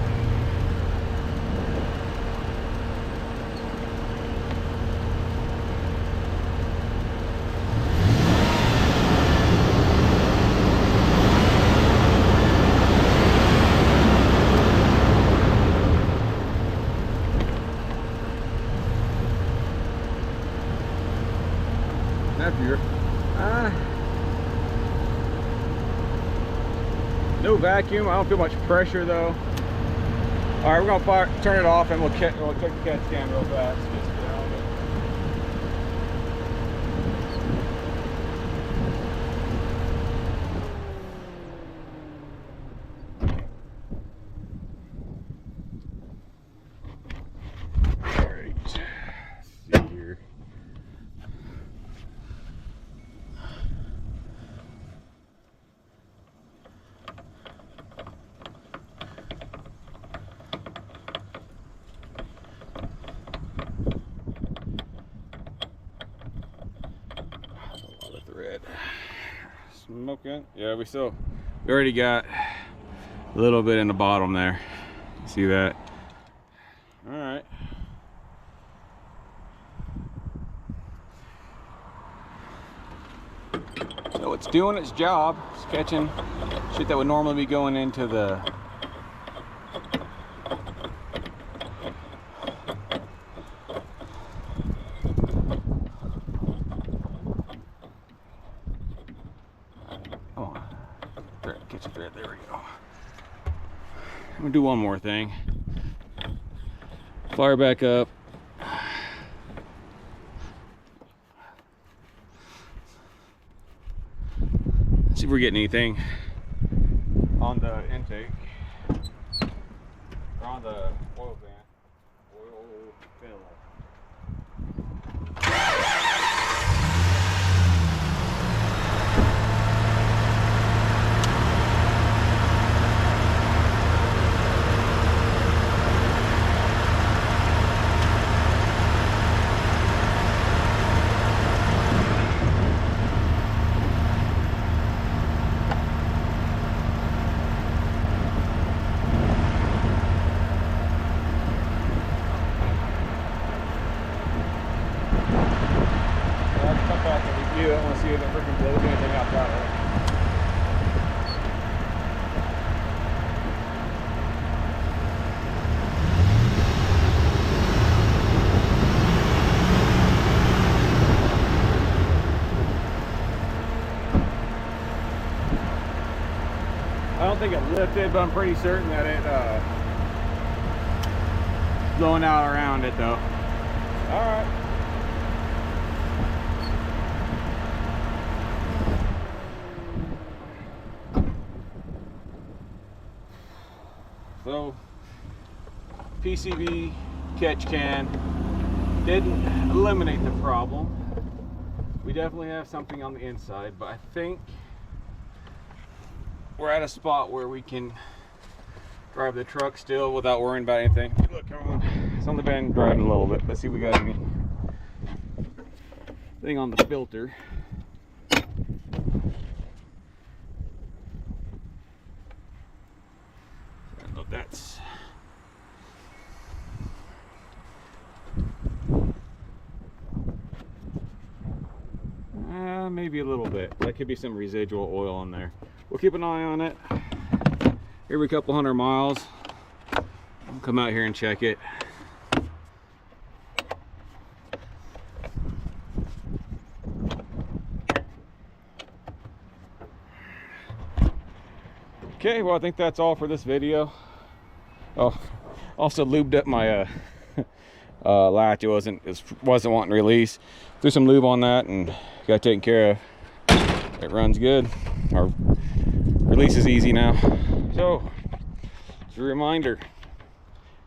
No vacuum. I don't feel much pressure though. All right, we're gonna turn it off and we'll check the CAT scan real fast. All right. Let's see here. Smoking. Yeah, we already got a little bit in the bottom there. See that? All right. So it's doing its job. It's catching shit that would normally be going into the There we go. I'm gonna do one more thing. Fire back up. See if we're getting anything on the intake or on the oil fan. Oil fill. I want to see if it freaking blows anything out that way. I don't think it lifted, but I'm pretty certain that it blowing out around it though. All right. So, PCV catch can didn't eliminate the problem. We definitely have something on the inside, but I think we're at a spot where we can drive the truck still without worrying about anything. Look, it's only been driving a little bit. Let's see if we got anything on the filter. That's maybe a little bit. That could be some residual oil in there. We'll keep an eye on it. Every couple 100 miles, I'll come out here and check it. Okay, well I think that's all for this video. Oh, also lubed up my latch. It wasn't wanting to release. Threw some lube on that and got it taken care of. It runs good. Our release is easy now. So, just a reminder: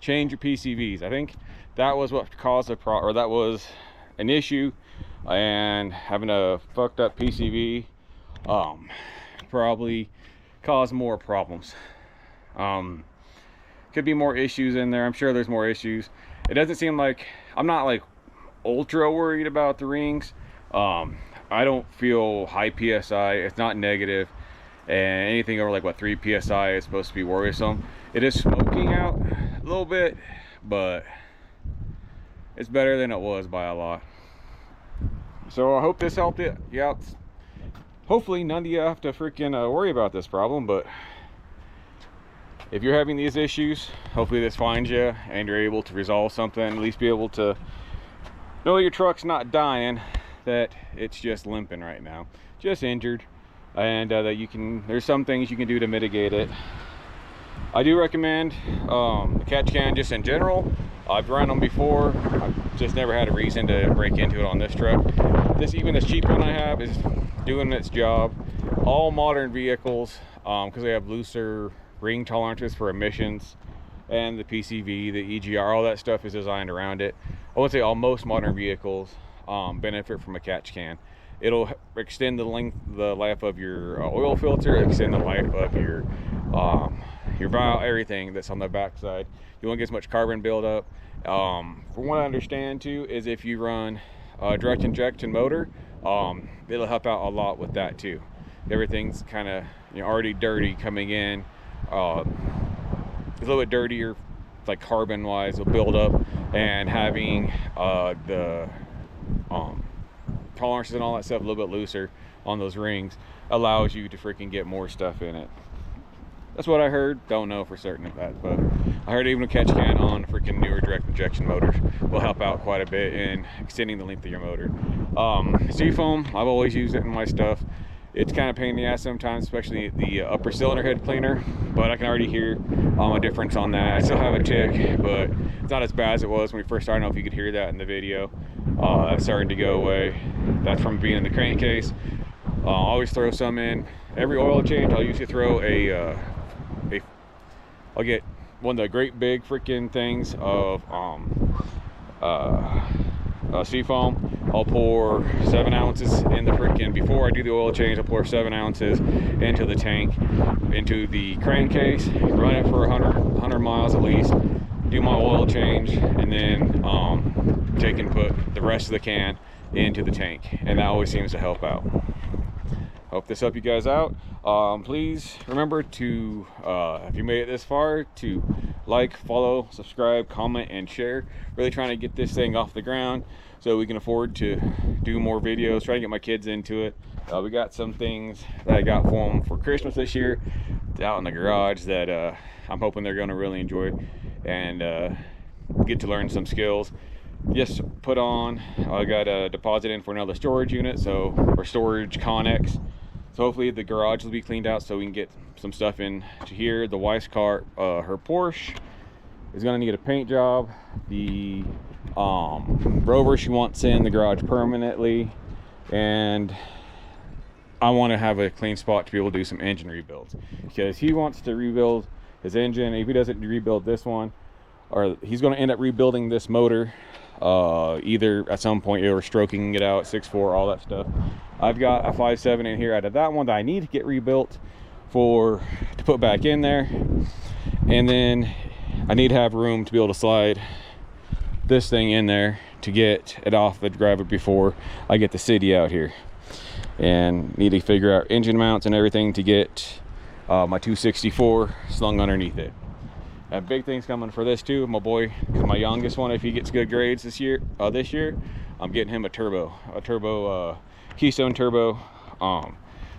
change your PCVs. I think that was what caused the problem, or that was an issue, and having a fucked up PCV probably cause more problems. Could be more issues in there. I'm sure there's more issues. It doesn't seem like, I'm not like ultra worried about the rings. I don't feel high PSI. It's not negative, and anything over like what 3 PSI is supposed to be worrisome. It is smoking out a little bit, but it's better than it was by a lot. So I hope this helped it you out. Hopefully none of you have to freaking worry about this problem, but if you're having these issues, hopefully this finds you and you're able to resolve something, at least be able to know your truck's not dying, that it's just limping right now, just injured, and that you can, there's some things you can do to mitigate it. I do recommend the catch can just in general. I've run them before. I've just never had a reason to break into it on this truck. Even this cheap one I have is doing its job. All modern vehicles, because they have looser ring tolerances for emissions, and the PCV, the EGR, all that stuff is designed around it. I would say most modern vehicles benefit from a catch can. It'll extend the life of your oil filter, extend the life of your valve, everything that's on the backside. You won't get as much carbon buildup. From what I understand too, is if you run a direct injection motor, it'll help out a lot with that too. Everything's kind of already dirty coming in. It's a little bit dirtier, like carbon wise, will build up, and having the tolerances and all that stuff a little bit looser on those rings allows you to freaking get more stuff in it. That's what I heard. Don't know for certain of that, but I heard even a catch can on freaking newer direct injection motors will help out quite a bit in extending the length of your motor. Seafoam, I've always used it in my stuff. It's kind of pain in the ass sometimes, especially the upper cylinder head cleaner, but I can already hear a difference on that. I still have a tick, but it's not as bad as it was when we first started. I don't know if you could hear that in the video. That's starting to go away. That's from being in the crankcase. Always throw some in. Every oil change, I'll usually throw I'll get one of the great big freaking things of seafoam. I'll pour 7 ounces in the freaking, before I do the oil change, I'll pour 7 ounces into the tank, into the crankcase, run it for 100 miles at least, do my oil change, and then take and put the rest of the can into the tank, and that always seems to help out. Hope this helped you guys out. Please remember to, if you made it this far, to like, follow, subscribe, comment, and share. Really trying to get this thing off the ground so we can afford to do more videos, try to get my kids into it. We got some things that I got for them for Christmas this year out in the garage that I'm hoping they're going to really enjoy and get to learn some skills. Just put on, I got a deposit in for another storage unit, so for storage Connex. So hopefully the garage will be cleaned out so we can get some stuff in to here. The wife's car, her Porsche, is going to need a paint job. The Rover she wants in the garage permanently, and I want to have a clean spot to be able to do some engine rebuilds, because he wants to rebuild his engine. If he doesn't rebuild this one, or he's going to end up rebuilding this motor, either at some point or stroking it out, 6.4, all that stuff. I've got a 5.7 in here out of that one that I need to get rebuilt to put back in there, and then I need to have room to be able to slide this thing in there to get it off the driver before I get the city out here, and need to figure out engine mounts and everything to get my 264 slung underneath it. I have big things coming for this too. My boy, my youngest one, if he gets good grades this year, I'm getting him a turbo Keystone turbo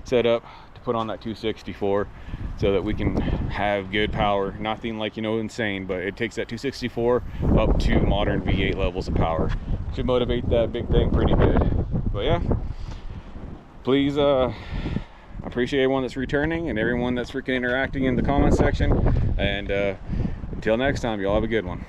set up to put on that 264 so that we can have good power. Nothing like, you know, insane, but it takes that 264 up to modern V8 levels of power. Should motivate that big thing pretty good. But yeah, please appreciate everyone that's returning and everyone that's freaking interacting in the comment section, and until next time, y'all have a good one.